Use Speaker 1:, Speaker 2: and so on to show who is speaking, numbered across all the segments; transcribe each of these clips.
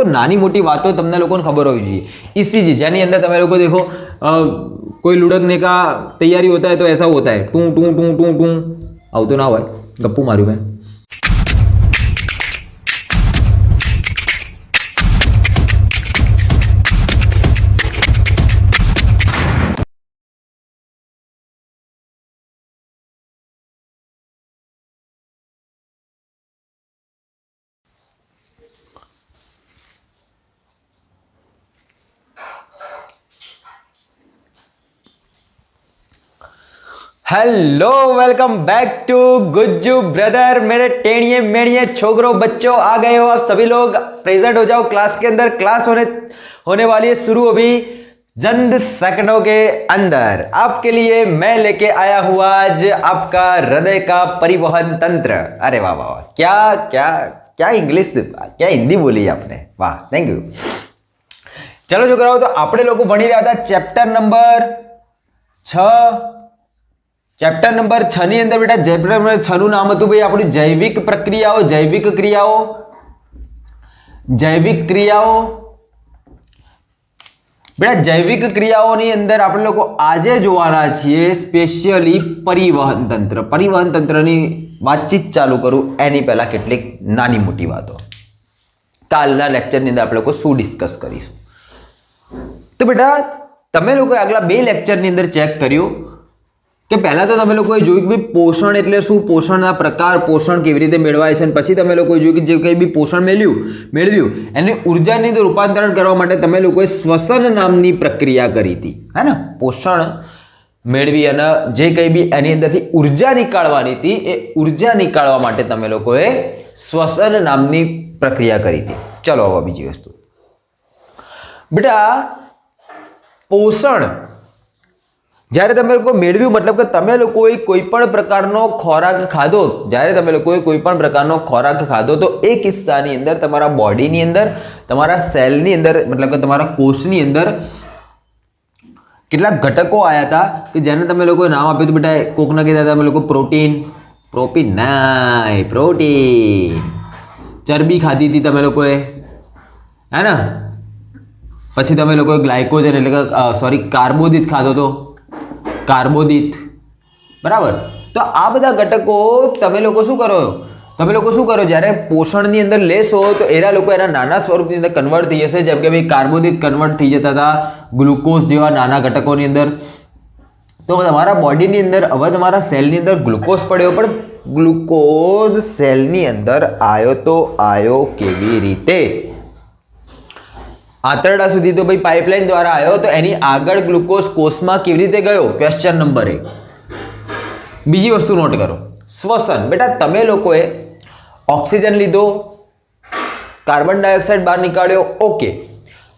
Speaker 1: तो नानी मोटी बातों तमने लोगों ने खबर होवी चाहिए। ईसीजी जेनी अंदर તમે લોકો देखो कोई लुढ़कने का तैयारी होता है तो ऐसा होता है, टू टू टू टू टू आव तो ना होय, गप्पू मार्યું मैं। Hello welcome back to Gujju brother, मेरे टेढ़िए मेढ़िए छोकरों बच्चों आ गए हो आप सभी लोग, प्रेजेंट हो जाओ क्लास के अंदर। क्लास होने वाली है शुरू अभी चंद सेकंडों के अंदर। आपके लिए मैं लेके आया हुआ आज आपका हृदय का परिवहन तंत्र। अरे वाह वाह, क्या क्या क्या इंग्लिश, क्या हिंदी बोली आपने, वाह, थैंक यू। चलो जो कराओ, तो आपने लोग भणी रहा था चैप्टर नंबर 6। चैप्टर नंबर 6 ની અંદર બેટા ચેપ્ટર નંબર 6 નું નામ હતું ભાઈ આપણું જૈવિક પ્રક્રિયાઓ, જૈવિક ક્રિયાઓ, જૈવિક ક્રિયાઓ। બેટા જૈવિક ક્રિયાઓની અંદર આપણે લોકો આજે જોવાના છીએ સ્પેશિયલી પરિવહન તંત્ર। પરિવહન તંત્રની વાતચીત ચાલુ કરું એની પહેલા કેટલીક નાની મોટી વાતો કાલના લેક્ચરની અંદર આપણે લોકો શું ડિસ્કસ કરીશું। તો બેટા તમે લોકોએ આગલા 2 લેક્ચરની અંદર ચેક કર્યું કે પહેલા તો તમે લોકોએ જોયું કે ભાઈ પોષણ એટલે શું, પોષણના પ્રકાર, પોષણ કેવી રીતે મેળવાય છે, અને પછી તમે લોકોએ જોયું કે જે કંઈ બી પોષણ મેળવ્યું એને ઉર્જાની અંદર રૂપાંતરણ કરવા માટે તમે લોકોએ શ્વસન નામની પ્રક્રિયા કરી હતી, હે ને। પોષણ મેળવી અને જે કંઈ બી એની અંદરથી ઉર્જા નીકાળવાની હતી એ ઉર્જા નીકાળવા માટે તમે લોકોએ શ્વસન નામની પ્રક્રિયા કરી હતી। ચલો હવે બીજી વસ્તુ બેટા, પોષણ જ્યારે તમે લોકો મેળવ્યું, મતલબ કે તમે લોકોએ કોઈ પણ પ્રકારનો ખોરાક ખાધો, જ્યારે તમે લોકોએ કોઈ પણ પ્રકારનો ખોરાક ખાધો તો એ કિસ્સાની અંદર તમારા બોડીની અંદર, તમારા સેલની અંદર, મતલબ કે તમારા કોષની અંદર કેટલાક ઘટકો આવ્યા હતા કે જેને તમે લોકોએ નામ આપ્યું હતું બેટા, કોકના કહેતા હતા તમે લોકો પ્રોટીન, પ્રોટીન, ચરબી ખાધી હતી તમે લોકોએ, હે ને। પછી તમે લોકોએ ગ્લાયકોજન એટલે કે સોરી કાર્બોદિત ખાધો હતો, કાર્બોદિત, બરાબર। તો આ બધા ઘટકો તમે લોકો શું કરો, જ્યારે પોષણની અંદર લેશો તો એના લોકો એના નાના સ્વરૂપની અંદર કન્વર્ટ થઈ જશે। જેમ કે ભાઈ કાર્બોદિત કન્વર્ટ થઈ જતા હતા ગ્લુકોઝ જેવા નાના ઘટકોની અંદર। તો તમારા બોડીની અંદર હવે તમારા સેલની અંદર ગ્લુકોઝ પડ્યો, પણ ગ્લુકોઝ સેલની અંદર આવ્યો તો આવ્યો કેવી રીતે? આંતરડા સુધી તો ભાઈ પાઇપલાઇન દ્વારા આવ્યો, તો એની આગળ ગ્લુકોઝ કોષમાં કેવી રીતે ગયો? Question number 1। બીજી વસ્તુ નોટ કરો, શ્વસન। બેટા તમે લોકોએ ઓક્સિજન લીધો, કાર્બન ડાયોક્સાઇડ બહાર નીકાળ્યો, ઓકે।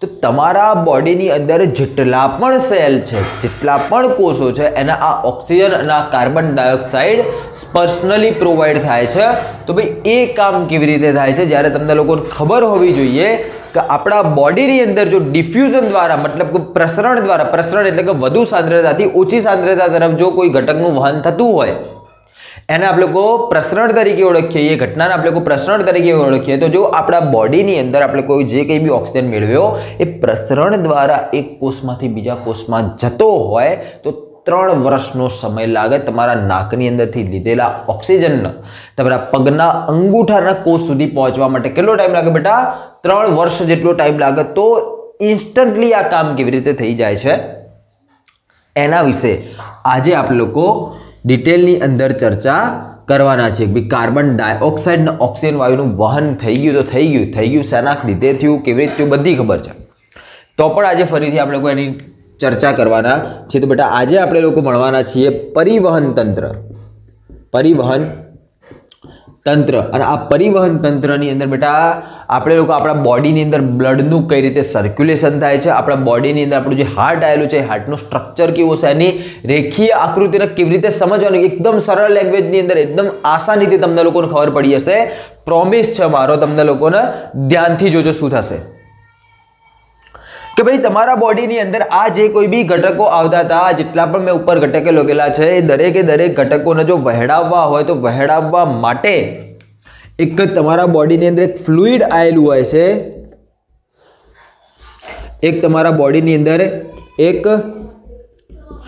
Speaker 1: તો તમારા બોડીની અંદર જેટલા પણ સેલ છે, જેટલા પણ કોષો છે, એના આ ઓક્સિજન અને આ કાર્બન ડાયોક્સાઇડ પર્સનલી પ્રોવાઈડ થાય છે। તો ભાઈ એ કામ કેવી રીતે થાય છે? જ્યારે તમને લોકોને ખબર હોવી જોઈએ કે આપણા બોડીની અંદર જો ડિફ્યુઝન દ્વારા, મતલબ કે પ્રસરણ દ્વારા, પ્રસરણ એટલે કે વધુ સાંદ્રતાથી ઓછી સાંદ્રતા તરફ જો કોઈ ઘટકનું વહન થતું હોય એને આપણે લોકો પ્રસરણ તરીકે ઓળખીએ, એ ઘટનાને આપણે લોકો પ્રસરણ તરીકે ઓળખીએ। તો જો આપણા બોડીની અંદર આપણે કોઈ જે કંઈ બી ઓક્સિજન મેળવ્યો એ પ્રસરણ દ્વારા એક કોષમાંથી બીજા કોષમાં જતો હોય તો 3 વર્ષનો સમય લાગે તમારા નાકની અંદરથી લીધેલા ઓક્સિજન તમારા પગના અંગૂઠાના કોષ સુધી પહોંચવા માટે કેટલો ટાઈમ લાગે બેટા? 3 વર્ષ જેટલો ટાઈમ લાગે। તો ઇન્સ્ટન્ટલી આ કામ કેવી રીતે થઈ જાય છે એના વિશે આજે આપણે લોકો ડિટેલની અંદર ચર્ચા કરવાના છે। કે કાર્બન ડાયોક્સાઇડ અને ઓક્સિજન વાયુનું વહન થઈ ગયું તો થઈ ગયું, શેના લીધે થયું, કેવી રીતે થયું, બધી ખબર છે। તો પણ આજે ફરીથી આપણે લોકો એની ચર્ચા કરવાના છે। તો બેટા આજે આપણે લોકો ભણવાના છીએ પરિવહન તંત્ર, પરિવહન તંત્ર। અને આ પરિવહન તંત્રની અંદર બેટા આપણે લોકો આપણા બોડીની અંદર બ્લડનું કઈ રીતે સર્ક્યુલેશન થાય છે, આપણા બોડીની અંદર આપણું જે હાર્ટ આવેલું છે, હાર્ટનું સ્ટ્રક્ચર કેવું છે, એની રેખીય આકૃતિને કેવી રીતે સમજવાનું, એકદમ સરળ લેંગ્વેજની અંદર એકદમ આસાનીથી તમને લોકોને ખબર પડી જશે। પ્રોમિસ છે મારો, તમને લોકોને ધ્યાનથી જોજો શું થશે કે ભાઈ તમારા બોડીની અંદર આ જે કોઈ બી ઘટકો આવતા હતા, જેટલા પણ મેં ઉપર ઘટકે લખેલા છે, એ દરેકે દરેક ઘટકોને જો વહેડાવવા હોય તો વહેડાવવા માટે એક તમારા બોડીની અંદર એક ફ્લુઇડ આવેલું હોય છે, એક તમારા બોડીની અંદર એક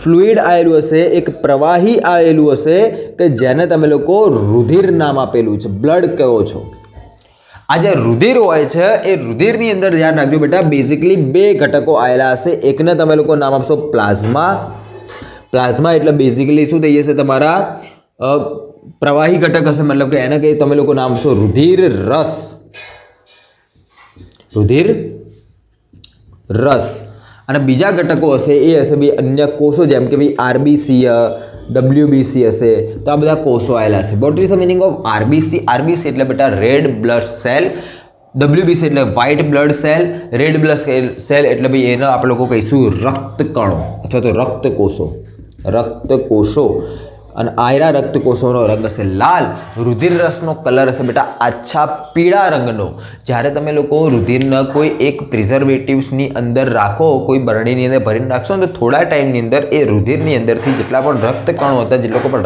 Speaker 1: ફ્લુઇડ આવેલું હશે, એક પ્રવાહી આવેલું હશે કે જેને તમે લોકો રુધિર નામ આપેલું છે, બ્લડ કહો છો. આ જે રુધિર હોય છે એ રુધિરની અંદર ધ્યાન રાખજો બેટા, બેઝિકલી બે ઘટકો આવેલા હશે. એકને તમે લોકો નામ આપશો પ્લાઝમા. પ્લાઝમા એટલે બેઝિકલી શું થઈ જશે, તમારા પ્રવાહી ઘટક હશે, મતલબ કે એને કઈ તમે લોકો નામ આપશો રુધિર રસ. રુધિર રસ. અને બીજા ઘટકો હશે એ હશે ભાઈ અન્ય કોષો, જેમ કે ભાઈ આરબીસી, ડબલ્યુબીસી હશે. તો આ બધા કોષો આવેલા હશે. What is the meaning of RBC? RBC એટલે બેટા રેડ બ્લડ સેલ, ડબલ્યુબીસી એટલે white blood cell, red blood cell એટલે ભાઈ એને આપણે લોકો કહીશું રક્તકણો અથવા તો રક્તકોષો. રક્તકોષો. અને આયરા રક્તકોષોનો રંગ હશે લાલ. રુધિર રસનો કલર હશે બેટા આછા પીળા રંગનો. જ્યારે તમે લોકો રુધિરના કોઈ એક પ્રિઝર્વેટિવ્સની અંદર રાખો, કોઈ બરણીની અંદર ભરીને રાખશો ને, તો થોડા ટાઈમની અંદર એ રુધિરની અંદરથી જેટલા પણ રક્તકણો હતા, જેટલો પણ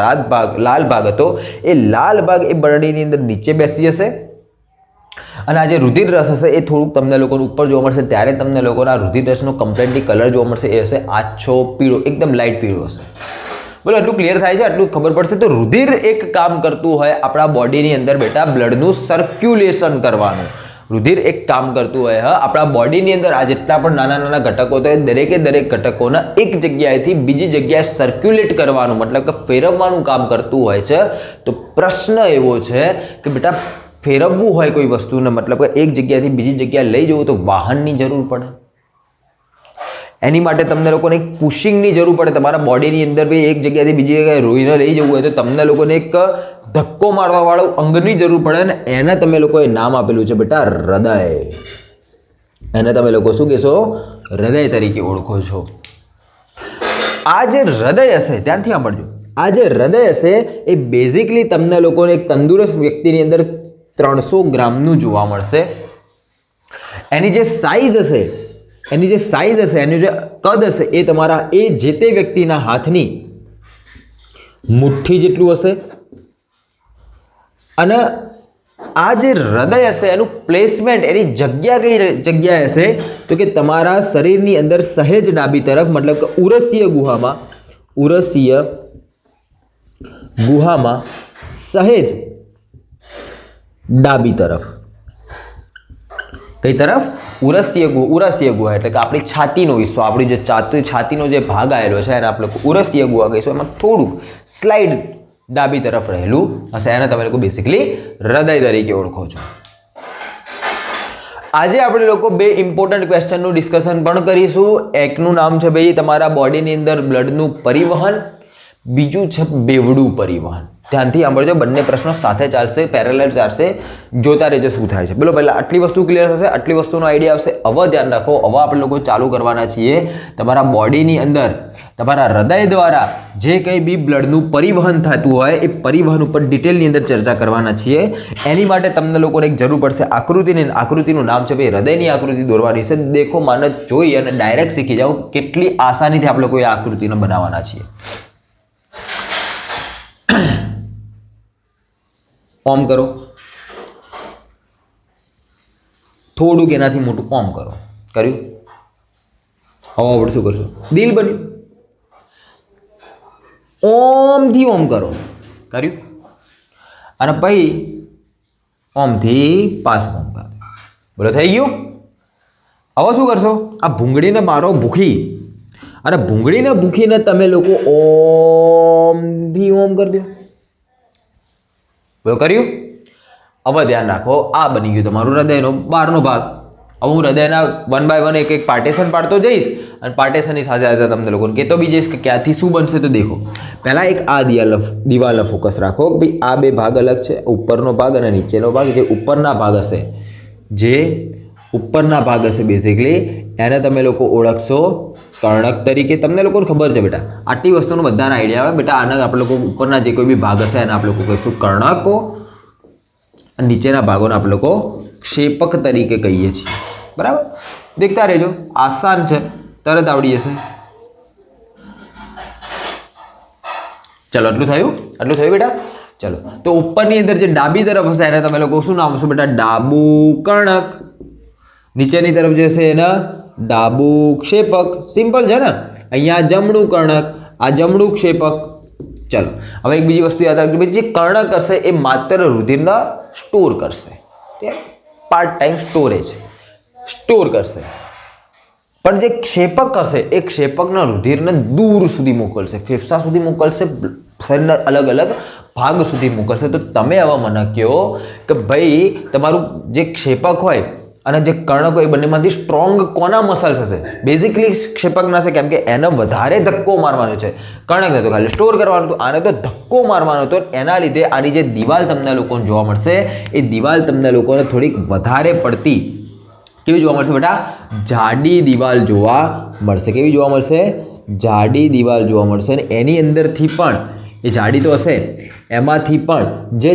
Speaker 1: લાલ ભાગ હતો, એ લાલ ભાગ એ બરણીની અંદર નીચે બેસી જશે. અને આ જે રુધિર રસ હશે એ થોડુંક તમને લોકોને ઉપર જોવા મળશે. ત્યારે તમને લોકોના રુધિર રસનો કમ્પ્લીટલી કલર જોવા મળશે. એ હશે આછો પીળો, એકદમ લાઇટ પીળો હશે. બોલો, આટલું ક્લિયર થાય છે? આટલું ખબર પડશે? તો રુધિર એક કામ કરતું હોય આપણા બોડીની અંદર બેટા, બ્લડનું સર્ક્યુલેશન કરવાનું. રુધિર એક કામ કરતું હોય આપણા બોડીની અંદર. આ જેટલા પણ નાના નાના ઘટકો તો દરેકે દરેક ઘટકોના એક જગ્યાએથી બીજી જગ્યાએ સર્ક્યુલેટ કરવાનું, મતલબ કે ફેરવવાનું કામ કરતું હોય છે. તો પ્રશ્ન એવો છે કે બેટા, ફેરવવું હોય કોઈ વસ્તુને, મતલબ કે એક જગ્યાએથી બીજી જગ્યાએ લઈ જવું તો વાહનની જરૂર પડે. એની માટે તમને લોકોને એક પુશિંગની જરૂર પડે. તમારા બોડીની અંદર બી એક જગ્યાએથી બીજી જગ્યાએ રોઈને લઈ જવું હોય તો તમને લોકોને એક ધક્કો મારવા વાળું અંગની જરૂર પડે. ને એને તમે લોકોએ નામ આપેલું છે બેટા હૃદય. એને તમે લોકો શું કહેશો? હૃદય તરીકે ઓળખો છો. આ જે હૃદય હશે, ધ્યાનથી સાંભળજો, આ જે હૃદય હશે એ બેઝિકલી તમને લોકોને એક તંદુરસ્ત વ્યક્તિની અંદર 300 ગ્રામનું જોવા મળશે. એની જે સાઇઝ હશે, એની જે સાઇઝ હશે, એનું જે કદ હશે એ તમારા એ જે તે વ્યક્તિના હાથની મુઠ્ઠી જેટલું હશે. અને આ જે હૃદય હશે એનું પ્લેસમેન્ટ, એની જગ્યા કઈ જગ્યાએ હશે તો કે તમારા શરીરની અંદર સહેજ ડાબી તરફ, મતલબ કે ઉરસીય ગુહામાં સહેજ ડાબી તરફ. કઈ તરફ? ઉરસીય ગુહા એટલે કે આપણી છાતીનો હિસ્સો, આપણી જે છાતીનો જે ભાગ આવેલો છે એને આપણે ઉરસીય ગુહા કહીશું. એમાં થોડુંક સ્લાઇડ ડાબી તરફ રહેલું હશે. એને તમે લોકો બેસિકલી હૃદય તરીકે ઓળખો છો. આજે આપણે લોકો બે ઇમ્પોર્ટન્ટ ક્વેશ્ચનનું ડિસ્કશન પણ કરીશું. એકનું નામ છે ભાઈ તમારા બોડીની અંદર બ્લડનું પરિવહન, બીજું છે બેવડું પરિવહન. ધ્યાનથી સાંભળજો, બંને પ્રશ્નો સાથે ચાલશે, પેરેલલ ચાલશે. જોતા રહેજો શું થાય છે. બોલો, પહેલાં આટલી વસ્તુ ક્લિયર થશે, આટલી વસ્તુનો આઈડિયા આવશે. હવે ધ્યાન રાખો, હવે આપણે લોકો ચાલુ કરવાના છીએ તમારા બોડીની અંદર તમારા હૃદય દ્વારા જે કંઈ બી બ્લડનું પરિવહન થતું હોય એ પરિવહન ઉપર ડિટેલની અંદર ચર્ચા કરવાના છીએ. એની માટે તમને લોકોને એક જરૂર પડશે આકૃતિની. આકૃતિનું નામ છે ભાઈ હૃદયની આકૃતિ દોરવાની છે. દેખો માનો જોઈ અને ડાયરેક્ટ શીખી જાઓ કેટલી આસાનીથી આપણે લોકો એ આકૃતિને બનાવવાના છીએ. ઓમ કરો, થોડુંક એનાથી મોટું ઓમ કરો. કર્યું? હવે આપણે શું કરશું? દિલ બન્યું. ઓમથી ઓમ કરો. કર્યું? અને પછી ઓમથી પાછું ઓમ કરો. બોલો, થઈ ગયું? હવે શું કરશો? આ ભૂંગળીને મારો ભૂખી, અને ભૂંગળીને ભૂખીને તમે લોકો ઓમથી ઓમ કરી દો. બોલો, કર્યું? હવે ધ્યાન રાખો, આ બની ગયું તમારું હૃદયનો બહારનો ભાગ. હવે હું હૃદયના 1 by 1 એક પાર્ટેશન પાડતો જઈશ અને પાર્ટેશનની સાથે સાથે તમને લોકોને કહેતો બી જઈશ કે ક્યાંથી શું બનશે. તો દેખો, પહેલાં એક આ દિવાલનો ફોકસ રાખો કે ભાઈ આ બે ભાગ અલગ છે, ઉપરનો ભાગ અને નીચેનો ભાગ. જે ઉપરના ભાગ હશે બેઝિકલી એને તમે લોકો ઓળખશો કર્ણક તરીકે. તમને લોકોને ખબર છે બેટા, આટલી વસ્તુનો બધાને આઈડિયા આવે બેટા. આના આપણે લોકો ઉપરના જે કોઈ બી ભાગ હશે એને આપણે લોકો કહીશું કર્ણકો, અને નીચેના ભાગોને આપણે લોકો ક્ષેપક તરીકે કહીએ છીએ. બરાબર? દેખતા રહેજો, આસાન છે, તરત આવડી જશે. ચલો, આટલું થયું બેટા. ચલો, તો ઉપરની અંદર જે ડાબી તરફ હશે એને તમે લોકો શું નામ હશે બેટા? ડાબું કર્ણક. નીચેની તરફ જે છે એને ડાબું ક્ષેપક, સિમ્પલ છે ને. અહીંયા જમણું કર્ણક, આ જમણું ક્ષેપક. ચલો હવે એક બીજી વસ્તુ યાદ રાખજો ભાઈ, જે કર્ણક હશે એ માત્ર રુધિરને સ્ટોર કરશે, પાર્ટ ટાઈમ સ્ટોર કરશે. પણ જે ક્ષેપક હશે એ ક્ષેપકના રુધિરને દૂર સુધી મોકલશે, ફેફસા સુધી મોકલશે, શરીરના અલગ અલગ ભાગ સુધી મોકલશે. તો તમે આવા મને કહો કે ભાઈ તમારું જે ક્ષેપક હોય અને જે કર્ણક હોય એ બંનેમાંથી સ્ટ્રોંગ કોના મસલ્સ હશે? બેઝિકલી ક્ષેપકના છે, કેમ કે એને વધારે ધક્કો મારવાનો છે. કર્ણકને તો ખાલી સ્ટોર કરવાનું હતું, આને તો ધક્કો મારવાનો હતો. એના લીધે આની જે દિવાલ તમને લોકોને જોવા મળશે એ દિવાલ તમને લોકોને થોડીક વધારે પડતી કેવી જોવા મળશે બેટા? જાડી દિવાલ જોવા મળશે. કેવી જોવા મળશે? જાડી દિવાલ જોવા મળશે. અને એની અંદરથી પણ એ જાડી તો હશે, એમાંથી પણ જે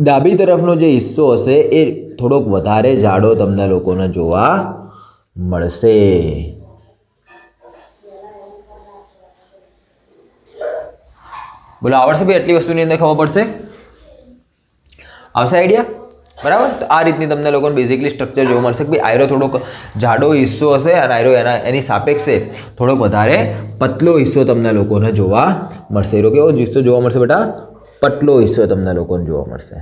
Speaker 1: ડાબી તરફનો જે હિસ્સો હશે એ થોડોક વધારે જાડો તમને લોકોને જોવા મળશે. બોલો આવડશે ભાઈ? એટલી વસ્તુની અંદર ખબર પડશે? આવશે આઈડિયા? બરાબર. તો આ રીતની તમને લોકોને બેઝિકલી સ્ટ્રક્ચર જોવા મળશે કે ભાઈ આયરો થોડોક જાડો હિસ્સો હશે અને આયરો એની સાપેક્ષે થોડોક વધારે પતલો હિસ્સો તમને લોકોને જોવા મળશે. એનો કેવો હિસ્સો જોવા મળશે બેટા? પતલો હિસ્સો તમને લોકોને જોવા મળશે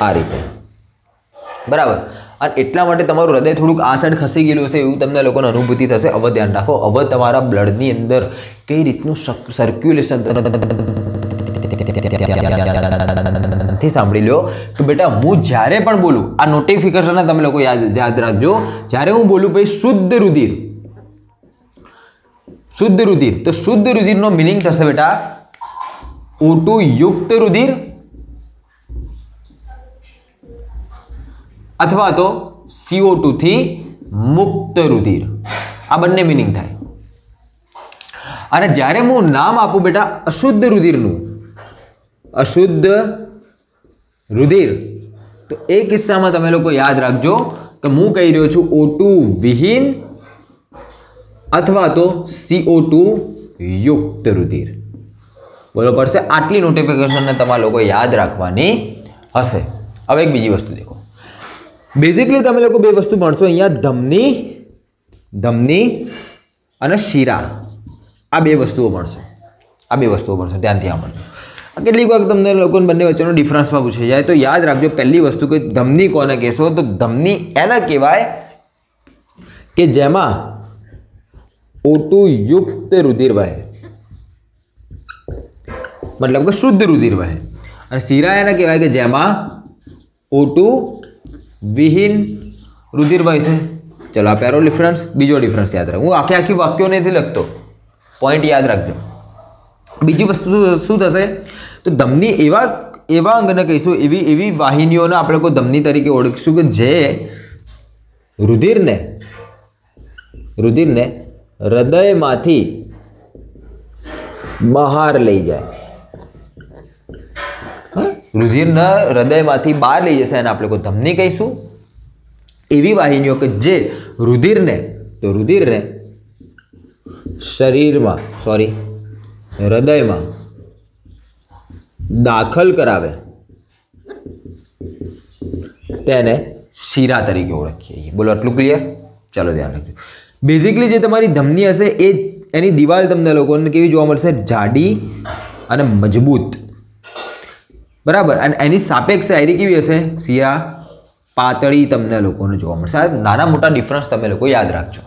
Speaker 1: આ રીતે. બરાબર. અને એટલા માટે તમારું હૃદય થોડુંક આ સાઈડ ખસી ગયેલું હશે એવું તમને લોકોને અનુભૂતિ થશે. હવે ધ્યાન રાખો, હવે તમારા બ્લડની અંદર કઈ રીતનું સર્ક્યુલેશન થી સાંભળી લો કે બેટા હું જ્યારે પણ બોલું, આ નોટિફિકેશન તમે લોકો યાદ રાખજો, જ્યારે હું બોલું ભાઈ શુદ્ધ રુધિર, તો શુદ્ધ રુધિરનો મિનિંગ થશે બેટા O2 યુક્ત રુધિર અથવા તો CO2 થી મુક્ત રુધિર. આ બંને મિનિંગ થાય. અને જ્યારે હું નામ આપું બેટા અશુદ્ધ રુધિરનું, અશુદ્ધ રુધિર, તો એ કિસ્સામાં તમે લોકો યાદ રાખજો કે હું કહી રહ્યો છું O2 વિહીન અથવા તો CO2 યુક્ત રુધિર. બોલો પડશે? આટલી નોટિફિકેશનને તમારા લોકો યાદ રાખવાની હશે. હવે એક બીજી વસ્તુ દેખો, બેઝિકલી તમે લોકો બે વસ્તુ ભણશો અહીંયા, ધમની અને શિરા. આ બે વસ્તુઓ ભણશો, ધ્યાનથી સાંભળજો. કેટલીક વાર તમને લોકોને બંને વચ્ચેનો ડિફરન્સમાં પૂછાઈ જાય તો યાદ રાખજો. પહેલી વસ્તુ કે ધમની કોને કહેશો? તો ધમની એને કહેવાય કે જેમાં O2 યુક્ત રુધિર વહે, મતલબ કે શુદ્ધ રુધિર વહે. અને શિરા એને કહેવાય કે જેમાં O2 વિહીન રુધિર વહે છે. ચલો આ પહેલો ડિફરન્સ. બીજો ડિફરન્સ યાદ રાખો. હું આખી વાક્યો નથી લખતો, પોઈન્ટ યાદ રાખજો. બીજી વસ્તુ શું થશે? તો ધમની એવા અંગને કહીશું, એવી વાહિનીઓને આપણે કોઈ ધમની તરીકે ઓળખીશું કે જે રુધિરને હૃદયમાંથી બહાર લઈ જાય. રુધિરને હૃદયમાંથી બહાર લઈ જશે અને આપણે કોઈ ધમની કહીશું. એવી વાહિનીઓ કે જે રુધિરને હૃદયમાં દાખલ કરાવે તેને શિરા તરીકે ઓળખીએ. બોલો આટલું ક્લિયર? ચાલો ધ્યાન રાખજો. બેઝિકલી જે તમારી ધમની હશે એ એની દિવાલ તમને લોકોને કેવી જોવા મળશે? જાડી અને મજબૂત. બરાબર. અને એની સાપેક્ષે આયરી કેવી હશે? શિરા પાતળી તમને લોકોને જોવા મળશે. આ નાના મોટા ડિફરન્સ તમે લોકો યાદ રાખજો.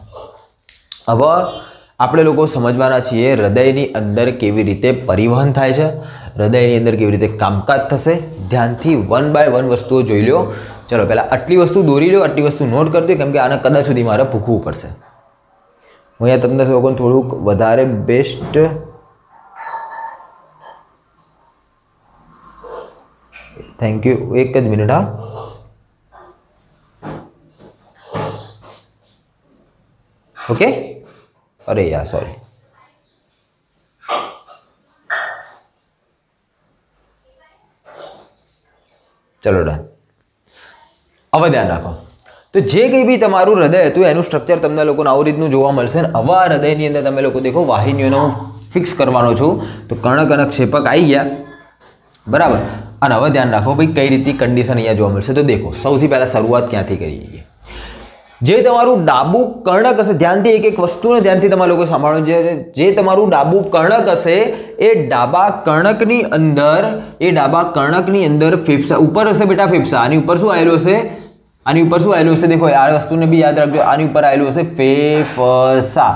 Speaker 1: હવે આપણે લોકો સમજવાના છીએ હૃદયની અંદર કેવી રીતે પરિવહન થાય છે, હૃદયની અંદર કેવી રીતે કામકાજ થશે. ધ્યાનથી 1 by 1 વસ્તુઓ જોઈ લો. ચલો પહેલાં આટલી વસ્તુ દોરી લો, આટલી વસ્તુ નોટ કરી દો, કેમ કે આને કદાચ સુધી મારે ભૂખવું પડશે. હું અહીંયા તમને લોકોને થોડુંક વધારે બેસ્ટ થેન્ક યુ. એક જ મિનિટ. હા ઓકે. અરે યાર સોરી. ચલો ડન. હવે ધ્યાન રાખો. તો જે કંઈ બી તમારું હૃદય હતું એનું સ્ટ્રક્ચર તમને લોકોને આવું રીતનું જોવા મળશે. ને હવે આ હૃદયની અંદર તમે લોકો દેખો વાહિનીઓને હું ફિક્સ કરવાનો છું. તો કર્ણક અને ક્ષેપક આવી ગયા. બરાબર. અને હવે ધ્યાન રાખો ભાઈ કઈ રીતની કન્ડિશન અહીંયા જોવા મળશે. તો દેખો સૌથી પહેલાં શરૂઆત ક્યાંથી કરીએ. જે તમારું ડાબું કર્ણક હશે, ધ્યાનથી એક એક વસ્તુને ધ્યાનથી તમારે લોકો સાંભળવું છે. જે તમારું ડાબું કર્ણક હશે એ ડાબા કર્ણકની અંદર ફેફસા ઉપર હશે બેટા. ફેફસા આની ઉપર શું આવેલું હશે? આની ઉપર શું આવેલું હશે? દેખો આ વસ્તુને બી યાદ રાખજો. આની ઉપર આવેલું હશે ફેફસા.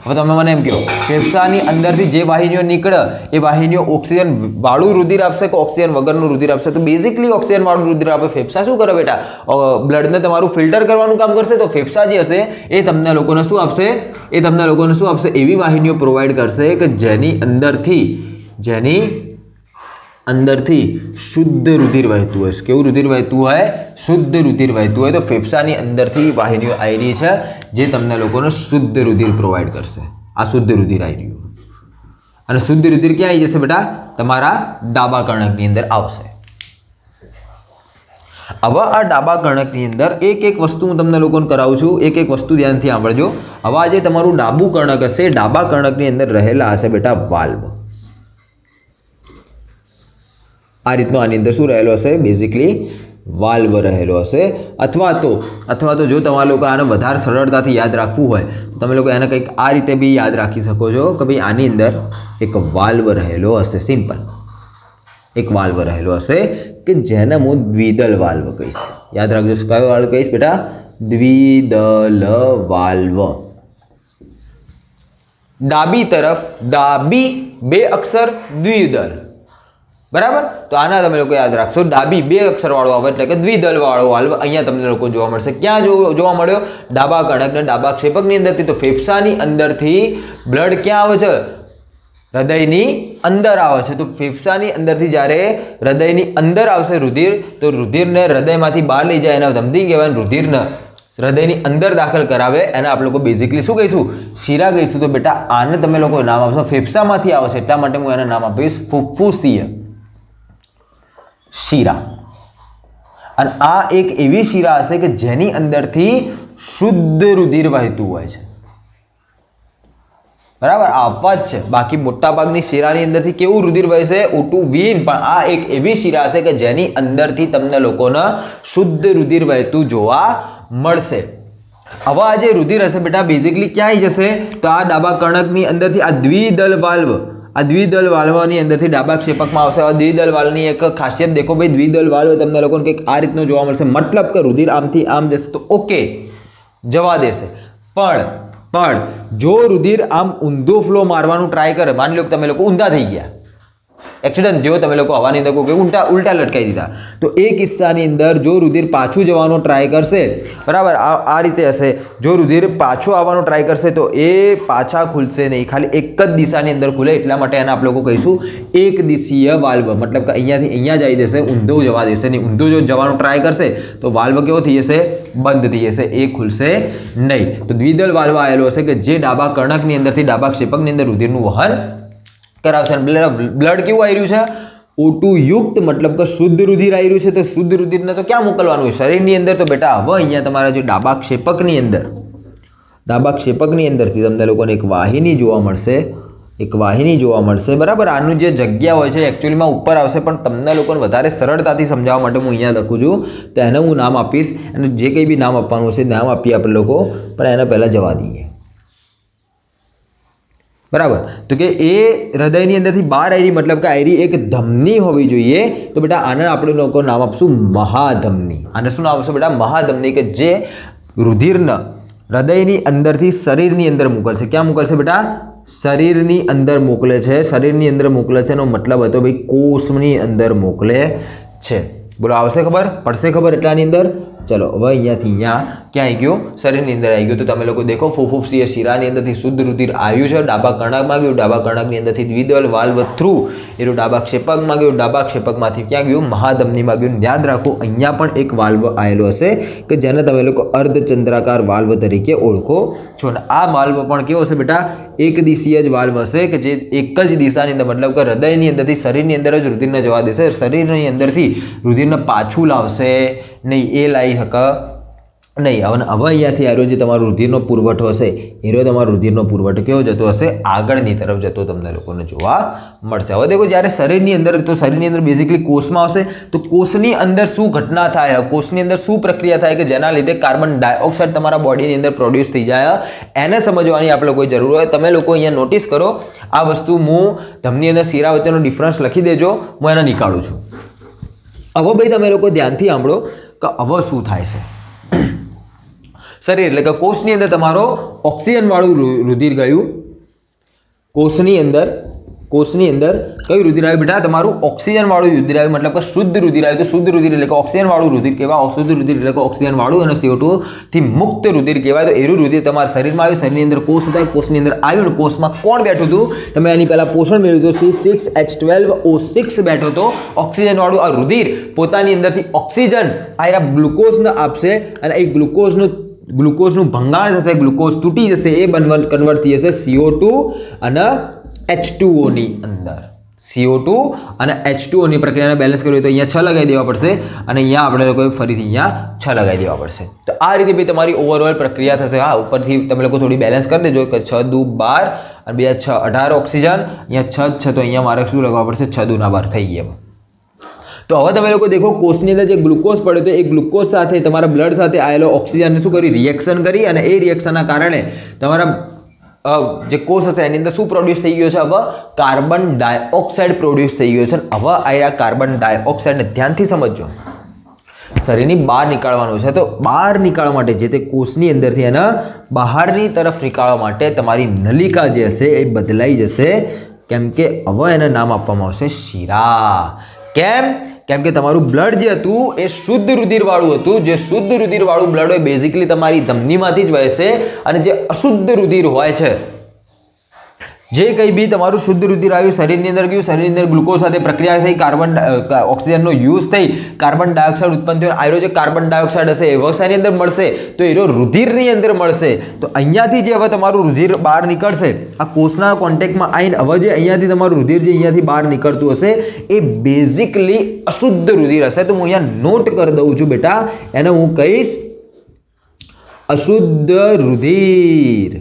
Speaker 1: હવે તમે મને એમ કહો ફેફસાની અંદરથી જે વાહિનીઓ નીકળે એ વાહિનીઓ ઓક્સિજન વાળું રુધિર આપશે કે ઓક્સિજન વગરનું રુધિર આપશે? તો બેઝિકલી ઓક્સિજન વાળું રુધિર આપે. ફેફસા શું કરે બેટા? બ્લડને તમારું ફિલ્ટર કરવાનું કામ કરશે. તો ફેફસા જે હશે એ તમને લોકોને શું આપશે? એવી વાહિનીઓ પ્રોવાઈડ કરશે કે જેની અંદરથી શુદ્ધ રુધિર વહેતું હોય. કેવું રુધિર વહેતું હોય? શુદ્ધ રુધિર વહેતું હોય. તો ફેફસાની અંદરથી વાહિનીઓ આવી રહી છે જે તમને લોકોને શુદ્ધ રુધિર પ્રોવાઈડ કરશે. આ શુદ્ધ રુધિર આવી રહ્યું. અને શુદ્ધ રુધિર ક્યાં આવી જશે બેટા? તમારા ડાબા કર્ણકની અંદર આવશે. હવે આ ડાબા કર્ણકની અંદર એક એક વસ્તુ હું તમને લોકોને કરાવું છું. એક એક વસ્તુ ધ્યાનથી સાંભળજો. હવે આ જે તમારું ડાબું કર્ણક હશે, ડાબા કર્ણકની અંદર રહેલા હશે બેટા વાલ્વ. આ રીતનો આની અંદર શું રહેલો હશે? બેઝિકલી વાલ્વ રહેલો હશે. અથવા તો જો તમારા લોકો આને વધારે સરળતાથી યાદ રાખવું હોય તો તમે લોકો એને કંઈક આ રીતે બી યાદ રાખી શકો છો કે ભાઈ આની અંદર એક વાલ્વ રહેલો હશે. સિમ્પલ એક વાલ્વ રહેલો હશે કે જેને હું દ્વિદલ વાલ્વ કહીશ. યાદ રાખજો. કયો વાલ્વ કહીશ બેટા? દ્વિદલ વાલ્વ. ડાબી તરફ ડાબી 2 અક્ષર દ્વિદલ. બરાબર? તો આના તમે લોકો યાદ રાખશો. ડાબી 2 અક્ષર વાળો આવે એટલે કે દ્વિદલ વાળો વાલ્વ અહીંયા તમને લોકો જોવા મળશે. ક્યાં જોવા મળ્યો? ડાબા કર્ણક ને ડાબા ક્ષેપકની અંદરથી. તો ફેફસાની અંદરથી બ્લડ ક્યાં આવે છે? હૃદયની અંદર આવે છે. તો ફેફસાની અંદરથી જ્યારે હૃદયની અંદર આવશે રુધિર, તો રુધિરને હૃદયમાંથી બહાર લઈ જાય, એના ધમની કહેવાય. રુધિરને હૃદયની અંદર દાખલ કરાવે એને આપણે લોકો બેઝિકલી શું કહીશું? શિરા કહીશું. તો બેટા આને તમે લોકો નામ આપશો. ફેફસામાંથી આવે છે એટલા માટે હું એને નામ આપીશ ફુફ્ફુસીય શિરા. અને આ એક એવી શિરા હશે કે જેની અંદરથી શુદ્ધ રુધિર વહેતું હોય છે. બરાબર? આ અપવાદ છે. બાકી મોટાભાગની શિરાની અંદરથી કેવું રુધિર વહેશે? O2 Win. પણ આ એક એવી શિરા હશે કે જેની અંદરથી તમને લોકોને શુદ્ધ રુધિર વહેતું જોવા મળશે. હવે આ જે રુધિર હશે બેટા બેઝિકલી ક્યાં જશે? તો આ ડાબા કર્ણકની અંદરથી આ દ્વિદલ વાલ્વ, આ દ્વિદલ વાલ્વની અંદરથી ડાબા ક્ષેપકમાં આવશે. હવે દ્વિદલ વાલ્વની એક ખાસિયત દેખો ભાઈ. દ્વિદલ વાલ્વ તમને લોકોને કંઈક આ રીતનો જોવા મળશે. મતલબ કે રુધિર આમથી આમ જશે તો ઓકે જવા દેશે. પણ જો રુધિર આમ ઊંધો ફ્લો મારવાનું ટ્રાય કરે, માની લો કે તમે લોકો ઊંધા થઈ ગયા, એક્સિડન્ટ થયો, તમે લોકો હવાની અંદર કોઈ ઉલટા લટકાઈ દીધા, તો એ કિસ્સાની અંદર જો રુધિર પાછું જવાનો ટ્રાય કરશે, બરાબર, આ રીતે હશે, જો રુધિર પાછું આવવાનો ટ્રાય કરશે તો એ પાછા ખુલશે નહીં, ખાલી એક જ દિશાની અંદર ખુલે. એટલા માટે એને આપણે લોકો કહીશું એક દિશીય વાલ્વ. મતલબ કે અહીંયાથી અહીંયા જઈ દેશે, ઊંધો જવા દેશે નહીં. ઊંધો જો જવાનો ટ્રાય કરશે તો વાલ્વ કેવો થઈ જશે? બંધ થઈ જશે, એ ખુલશે નહીં. તો દ્વિદલ વાલ્વ આવેલો હશે કે જે ડાબા કર્ણકની અંદરથી ડાબા ક્ષેપકની અંદર રુધિરનું વહન કરાવશે. બ્લડ કેવું આવી રહ્યું છે? O2 યુક્ત, મતલબ કે શુદ્ધ રુધિર આવી રહ્યું છે. તો શુદ્ધ રુધિરને તો ક્યાં મોકલવાનું હોય? શરીરની અંદર. તો બેટા હવે અહીંયા તમારા જે ડાબા ક્ષેપકની અંદરથી તમને લોકોને એક વાહિની જોવા મળશે, બરાબર. આનું જે જગ્યા હોય છે એકચ્યુઅલીમાં ઉપર આવશે, પણ તમને લોકોને વધારે સરળતાથી સમજાવવા માટે હું અહીંયા લખું છું. તો એને હું નામ આપીશ, અને જે કંઈ બી નામ આપવાનું હશે નામ આપીએ આપણે લોકો, પણ એને પહેલાં જવા દઈએ, બરાબર. તો કે એ હૃદયની અંદરથી બહાર આવી, મતલબ કે આવી એક ધમની હોવી જોઈએ. તો બેટા આને આપણે લોકો નામ આપશું મહાધમની. આને શું નામ આપશું બેટા? મહાધમની. કે જે રુધિરને હૃદયની અંદરથી શરીરની અંદર મોકલશે. ક્યાં મોકલશે બેટા? શરીરની અંદર મોકલે છે. શરીરની અંદર મોકલે છે એનો મતલબ હતો ભાઈ કોષની અંદર મોકલે છે. બોલો, આવશે ખબર? પડશે ખબર એટલાની અંદર? ચલો હવે અહીંયાથી અહીંયા ક્યાં આવી ગયો? શરીરની અંદર આવી ગયો. તો તમે લોકો દેખો ફુફ્ફુસીય શિરાની અંદરથી શુદ્ધ રુધિર આવ્યું છે, ડાબા કર્ણકમાં ગયું, ડાબા કર્ણકની અંદરથી દ્વિદલ વાલ્વ થ્રુ એનું ડાબા ક્ષેપકમાં ગયું, ડાબા ક્ષેપકમાંથી ક્યાં ગયું? મહાધમનીમાં ગયું. યાદ રાખો અહીંયા પણ એક વાલ્વ આવેલો હશે કે જેને તમે લોકો અર્ધચંદ્રાકાર વાલ્વ તરીકે ઓળખો છો. ને આ વાલ્વ પણ કેવો હશે બેટા? એક દિશીય જ વાલ્વ હશે કે જે એક જ દિશાની અંદર, મતલબ કે હૃદયની અંદરથી શરીરની અંદર જ રુધિરને જવા દેશે. શરીરની અંદરથી રુધિરને પાછું લાવશે નહીં, એ લાવી શકે નહીં. હવે અહીંયાથી આરો જે તમારો રુધિરનો પુરવઠો હશે એરો તમારો રુધિરનો પુરવઠો કેવો જતો હશે? આગળની તરફ જતો તમને લોકોને જોવા મળશે. હવે દેખો જ્યારે શરીરની અંદર, તો શરીરની અંદર બેઝિકલી કોષમાં આવશે તો કોષની અંદર શું ઘટના થાય, કોષની અંદર શું પ્રક્રિયા થાય કે જેના લીધે કાર્બન ડાયોક્સાઇડ તમારા બોડીની અંદર પ્રોડ્યુસ થઈ જાય, એને સમજવાની આપણે લોકોએ જરૂર હોય. તમે લોકો અહીંયા નોટિસ કરો આ વસ્તુ, હું ધમની અંદર શીરા વચ્ચેનો ડિફરન્સ લખી દેજો, હું એને નીકાળું છું. હવે ભાઈ તમે લોકો ધ્યાનથી સાંભળો કે હવે શું થાય છે. શરીર એટલે કે કોષની અંદર તમારો ઓક્સિજન વાળું રુધિર ગયું. કોષની અંદર કયું રુધિર આવ્યું બેટા? તમારું ઓક્સિજન વાળું રુધિર આવ્યું, મતલબ કે શુદ્ધ રુધિર આવ્યું. તો શુદ્ધ રુધિર એટલે કે ઓક્સિજન વાળું રુધિર કહેવાય. અશુદ્ધ રુધિર એટલે કે ઓક્સિજન વાળું અને CO2 થી મુક્ત રુધિર કહેવાય. તો એરું રુધિર તમારા શરીરમાં આવ્યું, શરીરની અંદર કોષ હતા, કોષની અંદર આવ્યું. કોષમાં કોણ બેઠું હતું? તમે આની પહેલા પોષણ મેળવ્યું હતું, C6H12O6 બેઠો હતો. ઓક્સિજન વાળું આ રુધિર પોતાની અંદરથી ઓક્સિજન આ ગ્લુકોઝને આપશે અને એ ગ્લુકોઝનું ભંગાણ થશે, ગ્લુકોઝ તૂટી જશે, એ કન્વર્ટ થઈ જશે CO2 અને H2O ની અંદર. CO2 અને H2O ની પ્રક્રિયાને બેલેન્સ કરવી હોય તો અહીંયા 6 લગાવી દેવા પડશે અને અહીંયા આપણે લોકોએ ફરીથી અહીંયા 6 લગાવી દેવા પડશે. તો આ રીતે ભાઈ તમારી ઓવરઓલ પ્રક્રિયા થશે. હા, ઉપરથી તમે લોકો થોડી બેલેન્સ કરી દેજો કે 6 દુ 12 અને 2 6 18 ઓક્સિજન, અહીંયા 6 તો અહીંયા મારે શું લગાવવા પડશે? 6 દુ 12 થઈ ગયા. તો હવે તમે લોકો દેખો કોષની અંદર જે ગ્લુકોઝ પડ્યો તો એ ગ્લુકોઝ સાથે તમારા બ્લડ સાથે આવેલો ઓક્સિજનને શું કરી? રિએક્શન કરી અને એ રિએક્શનના કારણે તમારા જે કોષ હશે એની અંદર શું પ્રોડ્યુસ થઈ ગયો છે? હવે કાર્બન ડાયોક્સાઇડ પ્રોડ્યુસ થઈ ગયો છે. હવે આ કાર્બન ડાયોક્સાઇડને ધ્યાનથી સમજજો, શરીરની બહાર નીકાળવાનું છે. તો બહાર નીકાળવા માટે જે તે કોષની અંદરથી એના બહારની તરફ નીકાળવા માટે તમારી નલિકા જે હશે એ બદલાઈ જશે. કેમ કે હવે એને નામ આપવામાં આવશે શિરા. કેમ કે તમારું બ્લડ જે હતું એ શુદ્ધ રુધિર વાળું હતું. જે શુદ્ધ રુધિર વાળું બ્લડ હોય બેઝિકલી તમારી ધમનીમાંથી જ વહેશે અને જે અશુદ્ધ રુધિર હોય છે, જે કંઈ બી તમારું શુદ્ધ રુધિર આવ્યું, શરીરની અંદર ગયું, શરીરની અંદર ગ્લુકોઝ સાથે પ્રક્રિયા થઈ, ઓક્સિજનનો યુઝ થઈ, કાર્બન ડાયોક્સાઇડ ઉત્પન્ન થયો. આયરો જે કાર્બન ડાયોક્સાઇડ હશે એ વક્ષાની અંદર મળશે તો એનો રુધિરની અંદર મળશે. તો અહીંયાથી જે હવે તમારું રુધિર બહાર નીકળશે, આ કોષના કોન્ટેક્ટમાં આવીને હવે જે અહીંયાથી તમારું રુધિર જે અહીંયાથી બહાર નીકળતું હશે એ બેઝિકલી અશુદ્ધ રુધિર હશે. તો હું અહીંયા નોટ કરી દઉં છું બેટા, એને હું કહીશ અશુદ્ધ રુધિર.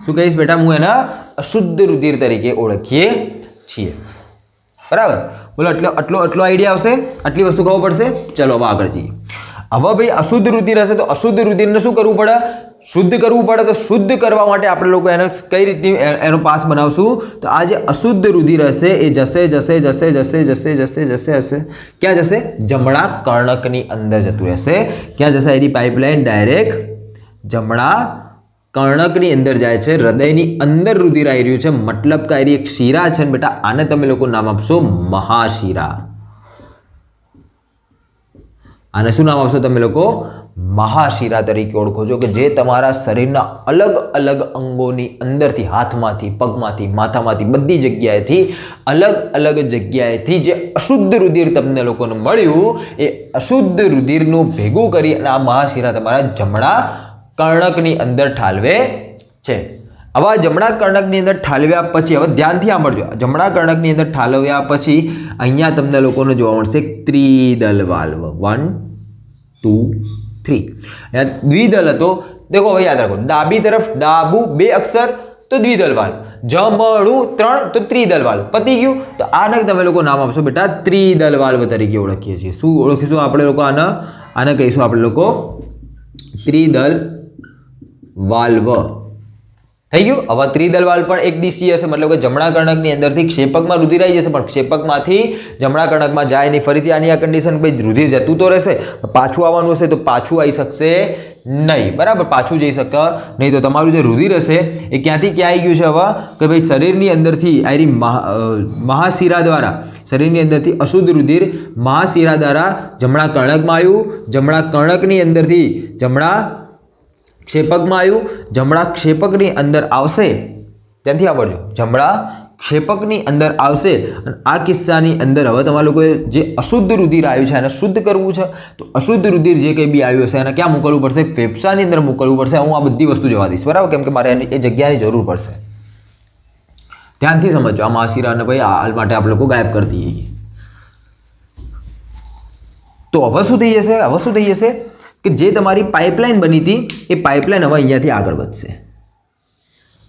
Speaker 1: શું કહીશ બેટા? હું એના અશુદ્ધ રુધિર તરીકે ઓળખીએ છીએ. બરાબર? બોલો, આટલો આઈડિયા આવશે? આટલી વસ્તુ ખબર પડશે? ચલો હવે આગળ જઈએ. હવે ભાઈ અશુદ્ધ રુધિર હશે તો અશુદ્ધ રુધિરને શું કરવું પડે? શુદ્ધ કરવું પડે. તો શુદ્ધ કરવા માટે આપણે લોકો એને કઈ રીતે એનો પાથ બનાવશું? તો આ જે અશુદ્ધ રુધિર હશે એ જશે. ક્યાં જશે? જમણા કર્ણકની અંદર જતું રહેશે. ક્યાં જશે? એની પાઇપલાઇન ડાયરેક્ટ જમણા કર્ણકની અંદર જાય છે. હૃદયની અંદર રુધિર આવી રહ્યું છે, મતલબ કે આ એક શિરા છે બેટા. આને તમે લોકો નામ આપશો મહાશિરા. આને શું નામ આપશો તમે લોકો? મહાશિરા તરીકે ઓળખો છો. કે જે તમારા શરીરના અલગ અલગ અંગોની અંદરથી, હાથમાંથી, પગમાંથી, માથામાંથી, બધી જગ્યાએથી, અલગ અલગ જગ્યાએથી જે અશુદ્ધ રુધિર તમને લોકોને મળ્યું એ અશુદ્ધ રુધિરનું ભેગું કરી અને આ મહાશિરા તમારા જમણા કર્ણકની અંદર ઠાલવે છે. હવે જમણા કર્ણકની અંદર ઠાલવ્યા પછી, હવે ધ્યાનથી સાંભળજો, જમણા કર્ણકની અંદર ઠાલવ્યા પછી અહીંયા તમને લોકોને જોવા મળશે ત્રિદલ વાલ્વ. 1 2 3. અહીંયા દ્વિદલ હતો. દેખો હવે યાદ રાખો, ડાબી તરફ ડાબુ 2 અક્ષર તો દ્વિદલ વાલ્વ, જમણું 3 તો ત્રિદલ વાલ્વ. પતી ગયું. તો આને તમે લોકો નામ આપશો બેટા ત્રિદલ વાલ્વ તરીકે ઓળખીએ છીએ. શું ઓળખીશું આપણે લોકો? આને કહીશું આપણે લોકો ત્રિદલ વાલ્વ. થઈ ગયું. હવે ત્રિદલ વાલ્વ પણ એક દિશીય હશે, મતલબ કે જમણા કર્ણકની અંદરથી ક્ષેપકમાં રુધિર આવી જશે, પણ ક્ષેપકમાંથી જમણા કર્ણકમાં જાય નહીં. ફરીથી આની આ કન્ડિશન, ભાઈ રુધિર જતું તો રહેશે, પાછું આવવાનું હશે તો પાછું આવી શકશે નહીં. બરાબર? પાછું જઈ શકે નહીં. તો તમારું જે રુધિર હશે એ ક્યાંથી ક્યાં આવી ગયું છે? હવે કે ભાઈ શરીરની અંદરથી આરી મહાશિરા દ્વારા, શરીરની અંદરથી અશુદ્ધ રુધિર મહાશિરા દ્વારા જમણા કર્ણકમાં આવ્યું, જમણા કર્ણકની અંદરથી જમણા ક્ષેપકમાં આવ્યું, જમણા ક્ષેપકની અંદર આવશે. ત્યાંથી આવડજો, જમણા ક્ષેપકની અંદર આવશે. અને આ કિસ્સાની અંદર હવે તમારા લોકોએ જે અશુદ્ધ રુધિર આવ્યું છે એને શુદ્ધ કરવું છે. તો અશુદ્ધ રુધિર જે કંઈ બી આવ્યું હશે એને ક્યાં મોકલવું પડશે? ફેફસાની અંદર મોકલવું પડશે. હું આ બધી વસ્તુ જવા દઈશ, બરાબર? કેમ કે મારે એ જગ્યાની જરૂર પડશે. ધ્યાનથી સમજો. આ મહાશિરાને ભાઈ હાલ માટે આપણે લોકો ગાયબ કરી દઈએ. તો હવે શું થઈ જશે? કે જે તમારી પાઇપલાઇન બની હતી એ પાઇપલાઇન હવે અહીંયાથી આગળ વધશે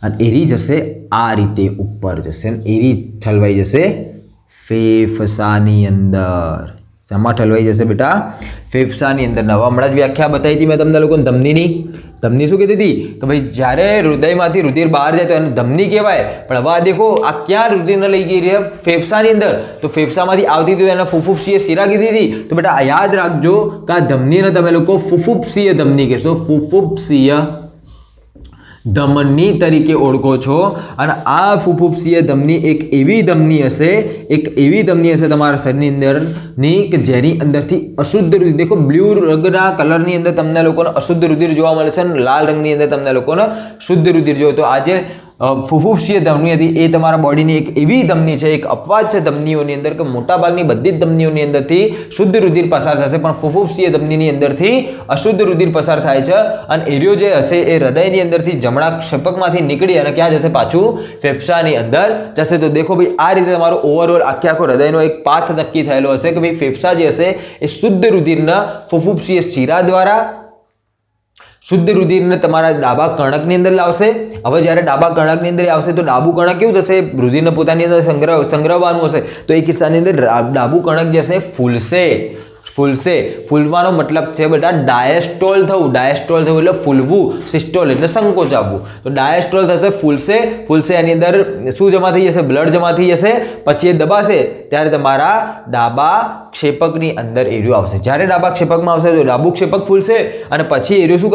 Speaker 1: અને એરી જશે આ રીતે ઉપર જશે અને એરી ઠલવાઈ જશે ફેફસાની અંદર. શેમાં ઠલવાઈ જશે બેટા? ફેફસાની અંદર. હવે હમણાં જ વ્યાખ્યા બતાવી હતી મેં તમને લોકોને ધમનીની. ધમની શું કીધી હતી કે ભાઈ જ્યારે હૃદયમાંથી રુધિર બહાર જાય તો એને ધમની કહેવાય, પણ હવે આ દેખો આ ક્યાં રુધિરને લઈ ગઈ છે? ફેફસાની અંદર. તો ફેફસામાંથી આવતી હતી એને ફુફુક્ષીય શિરા કીધી હતી. તો બેટા યાદ રાખજો કે આ ધમનીને તમે લોકો ફુફુક્ષીય ધમની કહેશો, ફુફુક્ષીય ધમની તરીકે ઓળખો છો. અને આ ફુફુક્ષીય ધમની એક એવી ધમની હશે તમારા શરીરની અંદરની કે જેની અંદરથી અશુદ્ધ રુધિર, દેખો બ્લુ રંગના કલરની અંદર તમને લોકોને અશુદ્ધ રુધિર જોવા મળે છે અને લાલ રંગની અંદર તમને લોકોને શુદ્ધ રુધિર જોયો. તો આજે ફુફુક્ષીય ધમની હતી એ તમારા બોડીની એક એવી ધમની છે, એક અપવાદ છે ધમનીઓની અંદર કે મોટાભાગની બધી જ ધમનીઓની અંદરથી શુદ્ધ રુધિર પસાર થશે, પણ ફુફુક્ષીય ધમનીની અંદરથી અશુદ્ધ રુધિર પસાર થાય છે. અને એરિયો જે હશે એ હૃદયની અંદરથી જમણા ક્ષેપકમાંથી નીકળી અને ક્યાં જશે? પાછું ફેફસાની અંદર જશે. તો દેખો ભાઈ આ રીતે તમારો ઓવરઓલ આખો હૃદયનો એક પાથ નક્કી થયેલો હશે કે ભાઈ ફેફસા જે હશે એ શુદ્ધ રુધિરના ફુફુક્ષીય શિરા દ્વારા શુદ્ધ રુધિરને તમારા ડાબા કર્ણકની અંદર લાવશે. હવે જ્યારે ડાબા કર્ણકની અંદર આવશે તો ડાબુ કર્ણક કેવું થશે? રુધિરને પોતાની અંદર સંગ્રહવાનું હશે. તો એ કિસ્સાની અંદર ડાબુ કર્ણક જે હશે ફૂલવાનો મતલબ છે બેટા ડાયસ્ટોલ થવું. ડાયસ્ટોલ થવું એટલે ફૂલવું, સિસ્ટોલ એટલે સંકોચ આવવું. તો ડાયસ્ટોલ થશે, ફૂલશે એની અંદર શું જમા થઈ જશે? બ્લડ જમા થઈ જશે. પછી એ દબાશે ત્યારે તમારા ડાબા ક્ષેપકની અંદર એરિયો આવશે. જ્યારે ડાબા ક્ષેપકમાં આવશે તો ડાબુ ક્ષેપક ફૂલશે અને પછી એરિયો શું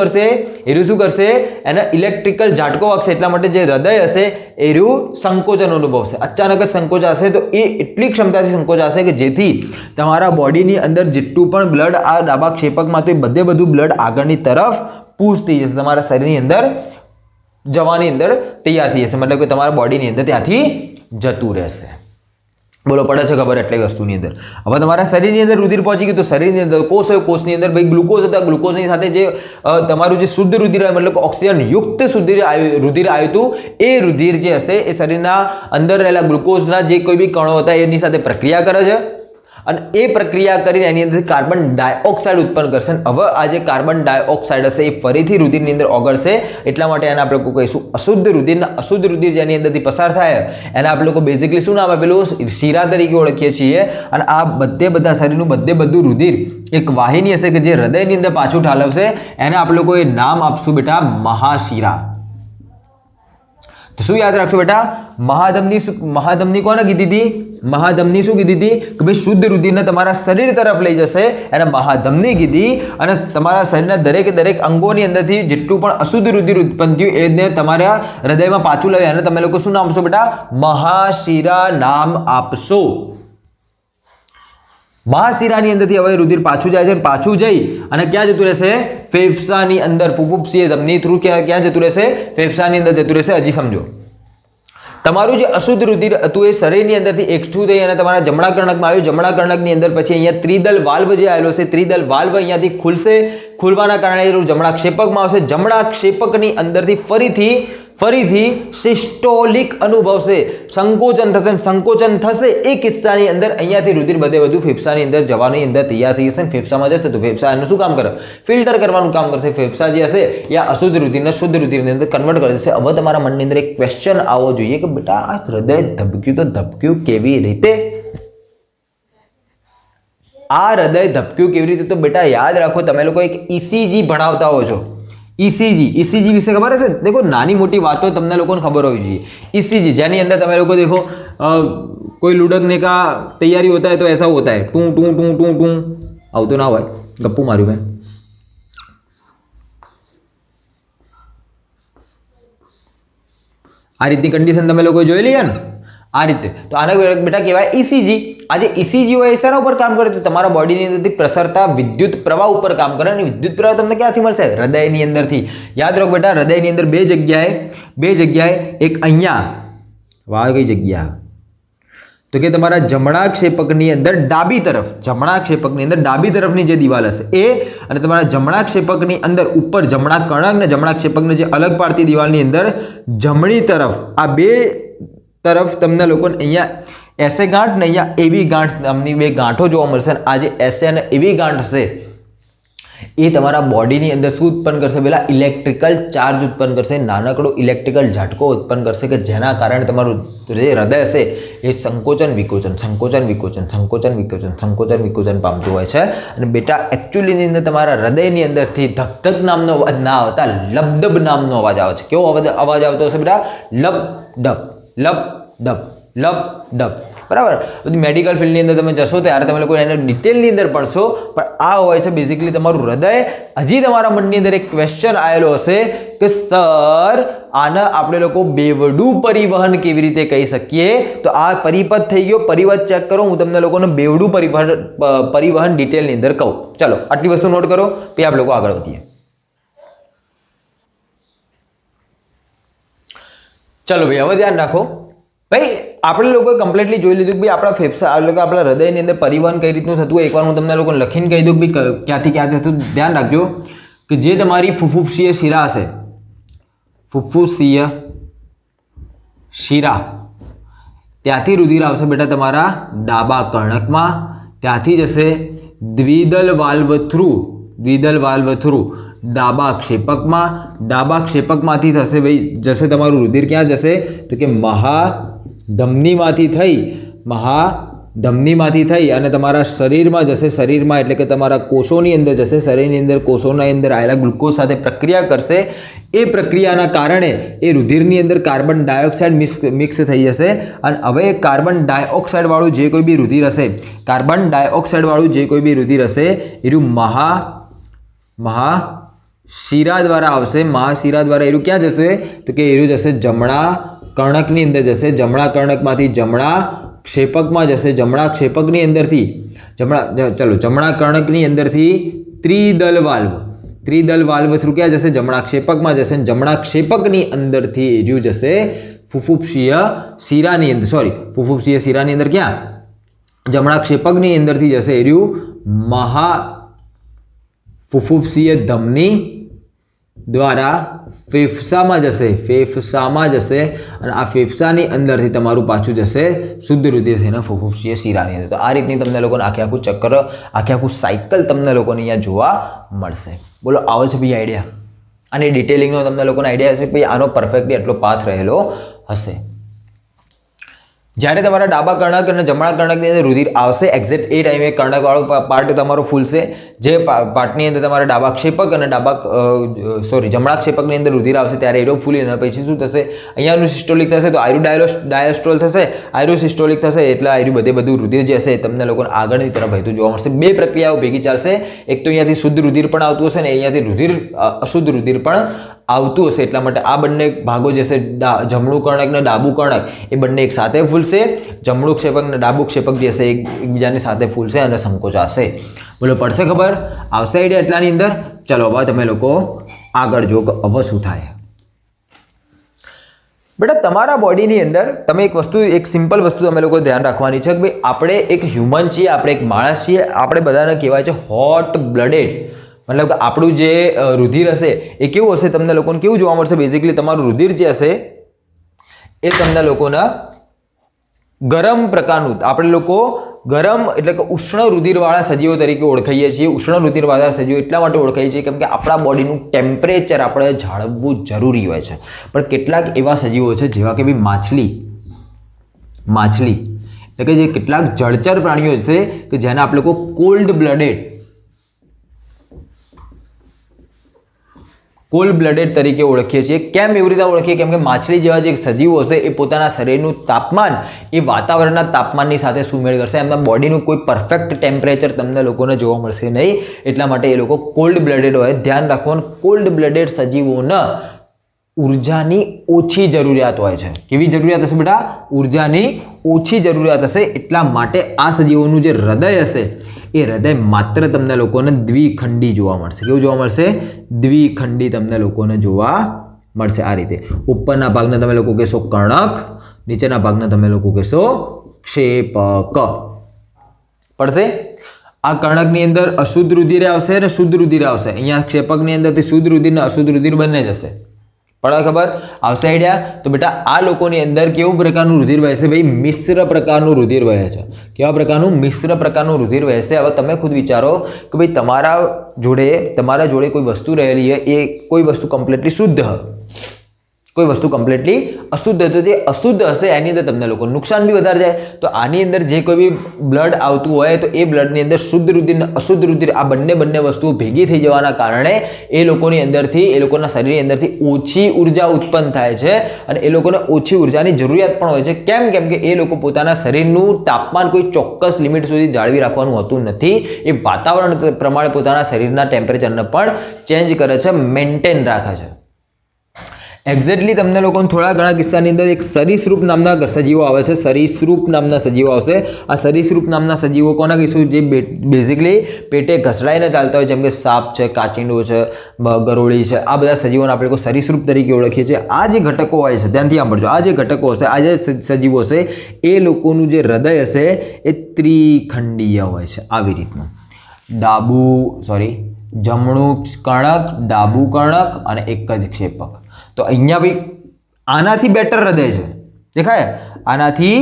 Speaker 1: કરશે? એને ઇલેક્ટ્રિકલ ઝાટકો વાગશે. એટલા માટે જે હૃદય હશે એરિયું સંકોચન અનુભવશે. અચાનક જ સંકોચાશે તો એ એટલી ક્ષમતાથી સંકોચાશે કે જેથી તમારા બોડીની અંદર જેટલું પણ બ્લડ આ ડાબા ક્ષેપકમાં તો એ બધું બ્લડ આગળની તરફ પુશ થઈ જશે, તમારા શરીરની અંદર જવાની અંદર તૈયાર થઈ જશે. મતલબ કે તમારા બોડીની અંદર ત્યાંથી જતું રહેશે. બોલો પડે છે ખબર એટલી વસ્તુની અંદર? હવે તમારા શરીરની અંદર રુધિર પહોંચી ગયું તો શરીરની અંદર કોષ હોય, કોષની અંદર ભાઈ ગ્લુકોઝ હતા, ગ્લુકોઝની સાથે જે તમારું જે શુદ્ધ રુધિર આવે મતલબ ઓક્સિજન યુક્ત રુધિર આવ્યું હતું એ રુધિર જે હશે એ શરીરના અંદર રહેલા ગ્લુકોઝના જે કોઈ બી કણો હતા એની સાથે પ્રક્રિયા કરે છે અને એ પ્રક્રિયા કરીને એની અંદર કાર્બન ડાયોક્સાઇડ ઉત્પન્ન કરશે. હવે આ જે કાર્બન ડાયોક્સાઇડ હશે એ ફરીથી રુધિરની અંદર ઓગળશે. એટલા માટે એને આપણે કહીશું અશુદ્ધ રુધિર જેની અંદરથી પસાર થાય એને આપણે લોકો બેઝિકલી શું નામ આપેલું? શિરા તરીકે ઓળખીએ છીએ. અને આ બધા શરીરનું બધું રુધિર એક વાહિની હશે કે જે હૃદયની અંદર પાછું ઠાલવશે. એને આપણે લોકો એ નામ આપશું બેટા મહાશિરા. તો શું યાદ રાખશો બેટા? મહાધમની કોને કીધી હતી? મહાધમની શું કીધી હતી કે ભાઈ શુદ્ધ રુધિરને તમારા શરીર તરફ લઈ જશે એને મહાધમની કીધી. અને તમારા શરીરના દરેક અંગોની અંદરથી જેટલું પણ અશુદ્ધ રુધિર ઉત્પન્ન થયું એને તમારા હૃદયમાં પાછું લાવી અને તમે લોકો શું નામ આપશો બેટા? મહાશિરા નામ આપશો. મહાશિરાની અંદરથી હવે રુધિર પાછું જાય છે, પાછું જઈ અને ક્યાં જતું રહેશે? ફેફસાની અંદર ફુફુક્ષીય ધમની થ્રુ ક્યાં જતું રહેશે? ફેફસાની અંદર જતું રહેશે. હજી સમજો, તમારું જે અશુદ્ધ રુધિર હતું એ શરીરની અંદરથી એકઠું થઈ અને તમારા જમણા કર્ણકમાં આવ્યું. જમણા કર્ણકની અંદર પછી અહીંયા ત્રિદલ વાલ્વ જે આવેલો છે, ત્રિદલ વાલ્વ અહીંયાથી ખુલશે. ખુલવાના કારણે જમણા ક્ષેપકમાં આવશે. જમણા ક્ષેપકની અંદરથી ફરીથી સિસ્ટોલિક અનુભવશે, સંકોચન થશે. એ કિસ્સાની અંદર અહીંયાથી રુધિર બધું ફેફસાની અંદર જવાની અંદર તૈયાર થઈ જશે. ફેફસામાં જશે તો ફેફસા એનું શું કામ કરે? ફિલ્ટર કરવાનું કામ કરશે. ફેફસા જે હશે એ અશુદ્ધ રુધિરને શુદ્ધ રુધિરની અંદર કન્વર્ટ કરી દેશે. હવે તમારા મનની અંદર એક ક્વેશ્ચન આવવો જોઈએ કે બેટા આ હૃદય ધબક્યું કેવી રીતે? આ હૃદય ધબક્યું કેવી રીતે? તો બેટા યાદ રાખો, તમે લોકો એક ECG ભણાવતા હો છો. ECG વિશે ખબર હશે? देखो નાની મોટી વાતો તમને લોકોને ખબર હોવી જોઈએ. ECG જેની અંદર તમે લોકો देखो कोई लुढ़कने का तैयारी होता है तो ऐसा होता है टू टू टू टू टू આવતો ના હોય, ગપ્પુ માર્યું મેં. આ રીતની કન્ડિશન તમે લોકો જોઈ લઈએ ને આ રીતે, તો આને બેટા કહેવાય ECG. આ જે ECG હોય એ શેના ઉપર કામ કરે? તો તમારા બોડીની અંદરથી પ્રસરતા વિદ્યુત પ્રવાહ ઉપર કામ કરે. અને વિદ્યુત પ્રવાહ તમને ક્યાંથી મળશે? હૃદયની અંદરથી. યાદ રાખો બેટા, હૃદયની અંદર બે જગ્યાએ એક અહીંયા વાહ કઈ જગ્યા તો કે તમારા જમણા ક્ષેપકની અંદર ડાબી તરફની જે દિવાલ હશે એ અને તમારા જમણા ક્ષેપકની અંદર ઉપર જમણા કર્ણક ને જમણા ક્ષેપકને જે અલગ પાડતી દિવાલની અંદર જમણી તરફ આ બે તરફ તમને લોકોને અહીંયા એસે ગાંઠ ને અહીંયા એવી ગાંઠ નામની બે ગાંઠો જોવા મળશે. અને આ જે એસે અને એવી ગાંઠ હશે એ તમારા બોડીની અંદર શું ઉત્પન્ન કરશે? પેલા ઇલેક્ટ્રિકલ ચાર્જ ઉત્પન્ન કરશે, નાનકડો ઇલેક્ટ્રિકલ ઝટકો ઉત્પન્ન કરશે કે જેના કારણે તમારું જે હૃદય હશે એ સંકોચન વિકોચન સંકોચન વિકોચન સંકોચન વિકોચન સંકોચન વિકોચન પામતું હોય છે. અને બેટા એકચ્યુઅલીની અંદર તમારા હૃદયની અંદરથી ધક ધક નામનો અવાજ ના આવતા લબડબ નામનો અવાજ આવે છે. કેવો અવાજ આવતો હશે બેટા? લબ ડબ લબ ડબ લબ ડબ. બરાબર. બધી મેડિકલ ફિલ્ડની અંદર તમે જશો ત્યારે તમે લોકો એને ડિટેલની અંદર પડશો, પણ આ હોય છે બેઝિકલી તમારું હૃદય. હજી તમારા મનની અંદર એક ક્વેશ્ચન આવેલો હશે કે સર આને આપણે લોકો બેવડું પરિવહન કેવી રીતે કહી શકીએ? તો આ પરિપથ થઈ ગયો. પરિપથ ચેક કરો, હું તમને લોકોને બેવડું પરિવહન ડિટેલની અંદર કહું. ચલો આટલી વસ્તુ નોટ કરો, પછી આપણે લોકો આગળ વધીએ. ચલો ભાઈ હવે ધ્યાન રાખો. ભાઈ આપણે લોકોએ કમ્પ્લીટલી જોઈ લીધું કે ભાઈ આપણા ફેફસા આપણા હૃદયની અંદર પરિવહન કઈ રીતનું થતું હોય. એકવાર હું તમને લોકોને લખીને કહી દઉં કે ભાઈ ક્યાંથી ક્યાં થતું. ધ્યાન રાખજો કે જે તમારી ફુફુફસીય શિરા હશે, ફુફુસીય શિરા, ત્યાંથી રુધિર આવશે બેટા તમારા ડાબા કર્ણકમાં, ત્યાંથી જશે દ્વિદલ વાલ્વ થ્રુ ડાબા ક્ષેપકમાં, ડાબા ક્ષેપકમાંથી થશે ભાઈ જશે તમારું રુધિર ક્યાં જશે? તો કે મહાધમનીમાંથી થઈ અને તમારા શરીરમાં જશે. શરીરમાં એટલે કે તમારા કોષોની અંદર જશે. શરીરની અંદર કોષોના અંદર આવેલા ગ્લુકોઝ સાથે પ્રક્રિયા કરશે. એ પ્રક્રિયાના કારણે એ રુધિરની અંદર કાર્બન ડાયોક્સાઇડ મિક્સ થઈ જશે. અને હવે કાર્બન ડાયોક્સાઇડવાળું જે કોઈ બી રુધિર હશે, એનું મહાશિરા દ્વારા આવશે. મહાશિરા દ્વારા એનું ક્યાં જશે? તો કે એનું જશે જમણા કર્ણકની અંદર જશે. જમણા કર્ણકમાંથી જમણા ક્ષેપકમાં જશે. જમણા ક્ષેપકની અંદરથી જમણા કર્ણકની અંદરથી ત્રિદલ વાલ્વ થ્રુ ક્યાં જશે? જમણા ક્ષેપકમાં જશે. જમણા ક્ષેપકની અંદરથી એનું જશે ફુફુક્ષીય શિરાની અંદર. ફુફુક્ષીય શિરાની અંદર ક્યાં? જમણા ક્ષેપકની અંદરથી જશે એનું ફુફુક્ષીય ધમની દ્વારા ફેફસામાં જશે. અને આ ફેફસાની અંદરથી તમારું પાછું જશે શુદ્ધ રુધિર થઈને ફુફુક્ષીય શિરાની અંદર. તો આ રીતની તમને લોકોને આખું ચક્કર, આખું સાયકલ તમને લોકોને અહીંયા જોવા મળશે. બોલો આવે છે ભાઈ આઈડિયા? અને ડિટેલિંગનો તમને લોકોને આઈડિયા હશે ભાઈ આનો પરફેક્ટલી એટલો પાથ રહેલો હશે. જ્યારે તમારા ડાબા કર્ણક અને જમણા કર્ણકની અંદર રુધિર આવશે, એક્ઝેક્ટ એ ટાઈમે કર્ણકવાળો પાર્ટ તમારો ફૂલશે. જે પાર્ટની અંદર તમારા ડાબા ક્ષેપક અને જમણા ક્ષેપકની અંદર રુધિર આવશે ત્યારે એરો ફૂલી અને પછી શું થશે? અહીંયાનું સિસ્ટોલિક થશે તો આયરુ ડાયસ્ટોલ થશે, આયરુ સિસ્ટોલિક થશે એટલે આયરુ બધું રુધિર જે હશે તમને લોકોને આગળની તરફ વહેતું જોવા મળશે. બે પ્રક્રિયાઓ ભેગી ચાલશે. એક તો અહીંયાથી શુદ્ધ રુધિર પણ આવતું હશે ને અહીંયાથી અશુદ્ધ રુધિર પણ આવતું હશે. એટલા માટે આ બંને ભાગો જે છે જમણું કર્ણક ને ડાબું કર્ણક એ બંને એક સાથે ફૂલશે. જમણું ક્ષેપક ને ડાબું ક્ષેપક જે છે એકબીજાની સાથે ફૂલશે અને સંકોચાશે. બોલો પડશે ખબર? આવશે આઈડિયા એટલાની અંદર? ચલો હવે તમે લોકો આગળ જો હવે શું થાય. બેટા તમારા બોડીની અંદર તમે એક સિમ્પલ વસ્તુ તમે લોકો ધ્યાન રાખવાની છે કે ભાઈ આપણે એક હ્યુમન છીએ, આપણે એક માણસ છીએ. આપણે બધાને કહેવાય છે હોટ બ્લડેડ. મતલબ કે આપણું જે રુધિર હશે એ કેવું હશે? તમને લોકોને કેવું જોવા મળશે? બેઝિકલી તમારું રુધિર જે હશે એ તમને લોકોના ગરમ પ્રકારનું, આપણે લોકો ગરમ એટલે કે ઉષ્ણ રુધિરવાળા સજીવો તરીકે ઓળખાઈએ છીએ. ઉષ્ણ રુધિરવાળા સજીવો એટલા માટે ઓળખાઈએ છીએ કેમ કે આપણા બોડીનું ટેમ્પરેચર આપણે જાળવવું જરૂરી હોય છે. પણ કેટલાક એવા સજીવો છે જેવા કે ભાઈ માછલી એટલે કે જે કેટલાક જળચર પ્રાણીઓ છે કે જેને આપણે લોકો કોલ્ડ બ્લડેડ તરીકે ઓળખીએ છીએ. કેમ એવી રીતે ઓળખીએ? કેમ કે માછલી જેવા જે સજીવો હશે એ પોતાના શરીરનું તાપમાન એ વાતાવરણના તાપમાનની સાથે સુમેળ કરશે. એમના બોડીનું કોઈ પરફેક્ટ ટેમ્પરેચર તમને લોકોને જોવા મળશે નહીં. એટલા માટે એ લોકો કોલ્ડ બ્લડેડ હોય. ધ્યાન રાખવાનું, કોલ્ડ બ્લડેડ સજીવોના ઉર્જાની ઓછી જરૂરિયાત હોય છે. કેવી જરૂરિયાત હશે બેટા? ઉર્જાની ઓછી જરૂરિયાત હશે. એટલા માટે આ સજીવોનું જે હૃદય હશે એ હૃદય માત્ર તમને લોકોને દ્વિખંડી જોવા મળશે. કેવું જોવા મળશે? દ્વિખંડી તમને લોકોને જોવા મળશે. આ રીતે ઉપરના ભાગને તમે લોકો કહેશો કર્ણક, નીચેના ભાગને તમે લોકો કહેશો ક્ષેપક. પડશે? આ કર્ણકની અંદર અશુદ્ધ રુધિર આવશે અને શુદ્ધ રુધિર આવશે. અહીંયા ક્ષેપકની અંદરથી શુદ્ધ રુધિર અને અશુદ્ધ રુધિર બંને જશે. પડે ખબર? આવશે આઈડિયા? તો બેટા આ લોકોની અંદર કેવું પ્રકારનું રુધિર વહે છે ભાઈ? મિશ્ર પ્રકારનું રુધિર વહે છે. કેવા પ્રકારનું? મિશ્ર પ્રકારનું રુધિર વહે છે. હવે તમે ખુદ વિચારો કે ભાઈ તમારા જોડે કોઈ વસ્તુ રહેલી છે, એ કોઈ વસ્તુ કમ્પ્લીટલી શુદ્ધ હોય, કોઈ વસ્તુ કમ્પ્લીટલી અશુદ્ધ હતો, તે અશુદ્ધ હશે એની અંદર તમને લોકો નુકસાન બી વધારે જાય. તો આની અંદર જે કોઈ બી બ્લડ આવતું હોય તો એ બ્લડની અંદર શુદ્ધ રુધિર અને અશુદ્ધ રુધિર આ બંને વસ્તુઓ ભેગી થઈ જવાના કારણે એ લોકોની અંદરથી, એ લોકોના શરીરની અંદરથી ઓછી ઉર્જા ઉત્પન્ન થાય છે અને એ લોકોને ઓછી ઉર્જાની જરૂરિયાત પણ હોય છે. કેમ કે એ લોકો પોતાના શરીરનું તાપમાન કોઈ ચોક્કસ લિમિટ સુધી જાળવી રાખવાનું હોતું નથી. એ વાતાવરણ પ્રમાણે પોતાના શરીરના ટેમ્પરેચરને પણ ચેન્જ કરે છે, મેન્ટેન રાખે છે. એક્ઝેક્ટલી તમને લોકોને થોડા ઘણા કિસ્સાની અંદર એક સરીસૃપ નામના સજીવો આવે છે. સરીસૃપ નામના સજીવો આવશે. આ સરીસૃપ નામના સજીવો કોના કહીશું? જે બેઝિકલી પેટે ઘસડાઈને ચાલતા હોય, જેમ કે સાપ છે, કાચિંડો છે, ગરોળી છે, આ બધા સજીવોને આપણે કોઈ સરીસૃપ તરીકે ઓળખીએ છીએ. આ જે ઘટકો હોય છે, ધ્યાનથી સાંભળજો, આ જે ઘટકો હશે, આ જે સજીવો હશે, એ લોકોનું જે હૃદય હશે એ ત્રિખંડીય હોય છે. આવી રીતનું જમણું કર્ણક, ડાબું કર્ણક અને એક જ ક્ષેપક. તો અહીંયા ભાઈ આનાથી બેટર હૃદય છે, દેખાય? આનાથી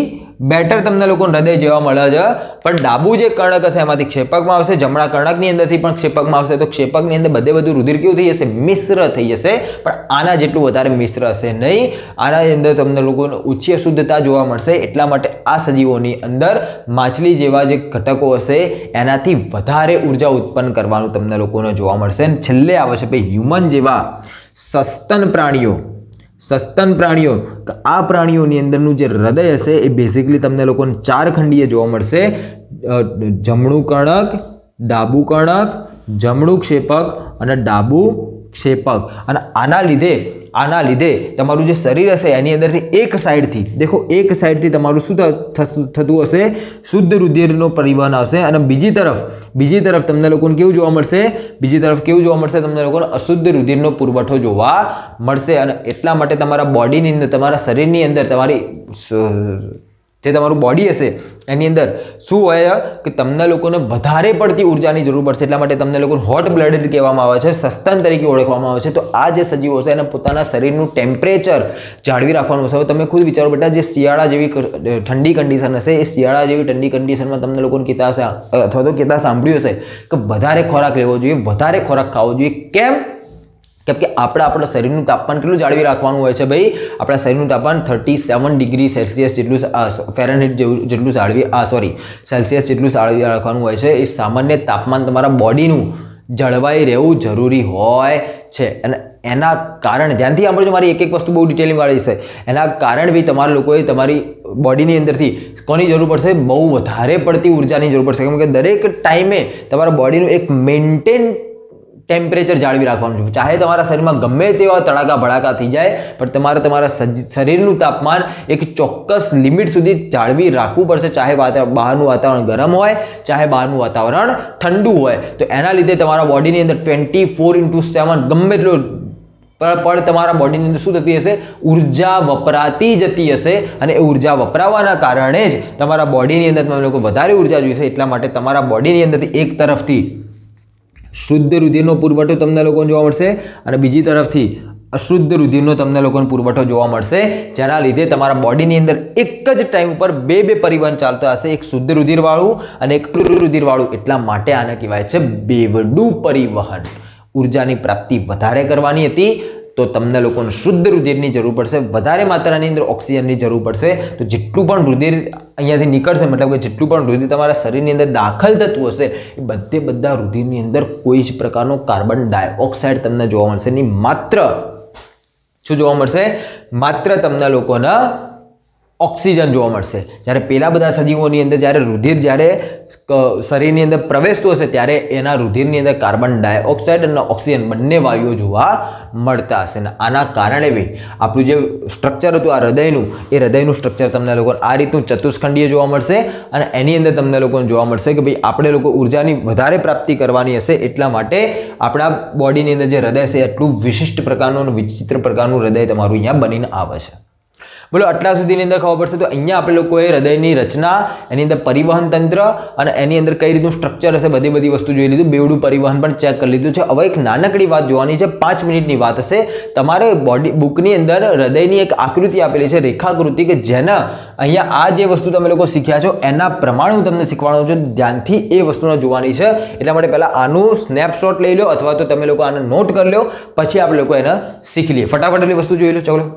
Speaker 1: બેટર તમને લોકોને હૃદય જેવા મળે છે. પણ ડાબુ જે કર્ણક હશે એમાંથી ક્ષેપકમાં આવશે, જમણા કર્ણકની અંદરથી પણ ક્ષેપકમાં આવશે. તો ક્ષેપકની અંદર બધું રુધિર કેવું થઈ જશે? મિશ્ર થઈ જશે. પણ આના જેટલું વધારે મિશ્ર હશે નહીં. આના અંદર તમને લોકોને ઓછી અશુદ્ધતા જોવા મળશે. એટલા માટે આ સજીવોની અંદર માછલી જેવા જે ઘટકો હશે એનાથી વધારે ઉર્જા ઉત્પન્ન કરવાનું તમને લોકોને જોવા મળશે. અને છેલ્લે આવે છે ભાઈ હ્યુમન જેવા સસ્તન પ્રાણીઓ. આ પ્રાણીઓની અંદરનું જે હૃદય હશે એ બેઝિકલી તમને લોકોને 4 ખંડીય જોવા મળશે. જમણું કર્ણક, ડાબું કર્ણક, જમણું ક્ષેપક અને ડાબું ક્ષેપક. અને આના લીધે તમારું જે શરીર હશે એની અંદરથી એક સાઈડથી તમારું શું થતું હશે? શુદ્ધ રુધિરનો પરિવહન આવશે. અને બીજી તરફ તમને લોકોને કેવું જોવા મળશે? તમને લોકોને અશુદ્ધ રુધિરનો પુરવઠો જોવા મળશે. અને એટલા માટે તમારા બોડીની અંદર, તમારા શરીરની અંદર, જે તમારું બોડી હશે એની અંદર શું હોય કે તમને લોકોને વધારે પડતી ઉર્જાની જરૂર પડશે. એટલા માટે તમને લોકોને હોટ બ્લડેડ કહેવામાં આવે છે, સસ્તન તરીકે ઓળખવામાં આવે છે. તો આ જે સજીવો છે એને પોતાના શરીરનું ટેમ્પરેચર જાળવી રાખવાનું હશે. હવે તમે ખુદ વિચારો બેટા, જે શિયાળા જેવી ઠંડી કન્ડિશન હશે, એ શિયાળા જેવી ઠંડી કન્ડિશનમાં તમને લોકોને કહેતા હશે અથવા તો કહેતા સાંભળ્યું હશે કે વધારે ખોરાક લેવો જોઈએ, વધારે ખોરાક ખાવો જોઈએ. કેમ કે આપણા શરીરનું તાપમાન કેટલું જાળવી રાખવાનું હોય છે ભાઈ? આપણા શરીરનું તાપમાન 37 ડિગ્રી સેલ્સિયસ જેટલું ફેરનહીટ જેટલું સેલ્સિયસ જેટલું જાળવી રાખવાનું હોય છે. એ સામાન્ય તાપમાન તમારા બોડીનું જળવાઈ રહેવું જરૂરી હોય છે. અને એના કારણે ધ્યાનથી સાંભળજો, મારી એક વસ્તુ બહુ ડિટેલિંગ વાળી છે. એના કારણે ભાઈ તમારા લોકોએ તમારી બોડીની અંદરથી કોની જરૂર પડશે? બહુ વધારે પડતી ઉર્જાની જરૂર પડશે. કેમ કે દરેક ટાઈમે તમારા બોડીનું એક મેન્ટેન ટેમ્પરેચર જાળવી રાખવાનું છે. ચાહે તમારા શરીરમાં ગમે તેવા તડાકા ભડાકા થઈ જાય, પણ તમારે તમારા શરીરનું તાપમાન એક ચોક્કસ લિમિટ સુધી જાળવી રાખવું પડશે. ચાહે બહારનું વાતાવરણ ગરમ હોય, ચાહે બહારનું વાતાવરણ ઠંડુ હોય. તો એના લીધે તમારા બોડીની અંદર 24/7 ગમે એટલો પણ તમારા બોડીની અંદર શું થતી હશે? ઉર્જા વપરાતી જતી હશે. અને એ ઉર્જા વપરાવાના કારણે જ તમારા બોડીની અંદર તમે લોકો વધારે ઉર્જા જોઈશે. એટલા માટે તમારા બોડીની અંદરથી એક તરફથી શુદ્ધ રુધિરનો પુરવઠો તમને લોકોને જોવા મળશે અને બીજી તરફથી અશુદ્ધ રુધિરનો તમને લોકોને પુરવઠો જોવા મળશે. જેના લીધે તમારા બોડીની અંદર એક જ ટાઈમ ઉપર બે પરિવહન ચાલતા હશે, એક શુદ્ધ રુધિરવાળું અને એક રુધિરવાળું. એટલા માટે આને કહેવાય છે બેવડું પરિવહન. ઉર્જાની પ્રાપ્તિ વધારે કરવાની હતી તો તમને લોકોને શુદ્ધ રુધિરની જરૂર પડશે, વધારે માત્રાની અંદર ઓક્સિજનની જરૂર પડશે. તો જેટલું પણ રુધિર અહીંયાથી નીકળશે, મતલબ કે જેટલું પણ રુધિર તમારા શરીરની અંદર દાખલ થતું હશે, એ બધા રુધિરની અંદર કોઈ જ પ્રકારનો કાર્બન ડાયોક્સાઇડ તમને જોવા મળશે નહીં. માત્ર શું જોવા મળશે? માત્ર તમને લોકોના ઓક્સિજન જોવા મળશે. જ્યારે પેલા બધા સજીવોની અંદર જ્યારે રુધિર શરીરની અંદર પ્રવેશતું હશે ત્યારે એના રુધિરની અંદર કાર્બન ડાયોક્સાઇડ અને ઓક્સિજન બંને વાયુઓ જોવા મળતા હશે. ને આના કારણે બી આપણું જે સ્ટ્રક્ચર હતું આ હૃદયનું, એ હૃદયનું સ્ટ્રક્ચર તમને લોકો આ રીતનું ચતુષ્ખંડીય જોવા મળશે. અને એની અંદર તમને લોકોને જોવા મળશે કે ભાઈ આપણે લોકો ઉર્જાની વધારે પ્રાપ્તિ કરવાની હશે, એટલા માટે આપણા બોડીની અંદર જે હૃદય છે એટલું વિશિષ્ટ પ્રકારનું અને વિચિત્ર પ્રકારનું હૃદય તમારું અહીંયા બનીને આવે છે. બોલો આટલા સુધીની અંદર ખબર પડશે. તો અહીંયા આપણે લોકોએ હૃદયની રચના, એની અંદર પરિવહન તંત્ર અને એની અંદર કઈ રીતનું સ્ટ્રક્ચર હશે બધી વસ્તુ જોઈ લીધું. બેવડું પરિવહન પણ ચેક કરી લીધું છે. હવે એક નાનકડી વાત જોવાની છે, 5 મિનિટની વાત હશે. તમારે બોડી બુકની અંદર હૃદયની એક આકૃતિ આપેલી છે, રેખાકૃતિ, કે જેના અહીંયા આ જે વસ્તુ તમે લોકો શીખ્યા છો એના પ્રમાણે હું તમને શીખવાડું છું. ધ્યાનથી એ વસ્તુને જોવાની છે. એટલા માટે પહેલા આનું સ્નેપશોટ લઈ લો અથવા તો તમે લોકો આને નોટ કરી લો, પછી આપણે લોકો એને શીખી લઈએ. ફટાફટ એટલી વસ્તુ જોઈ લો. ચલો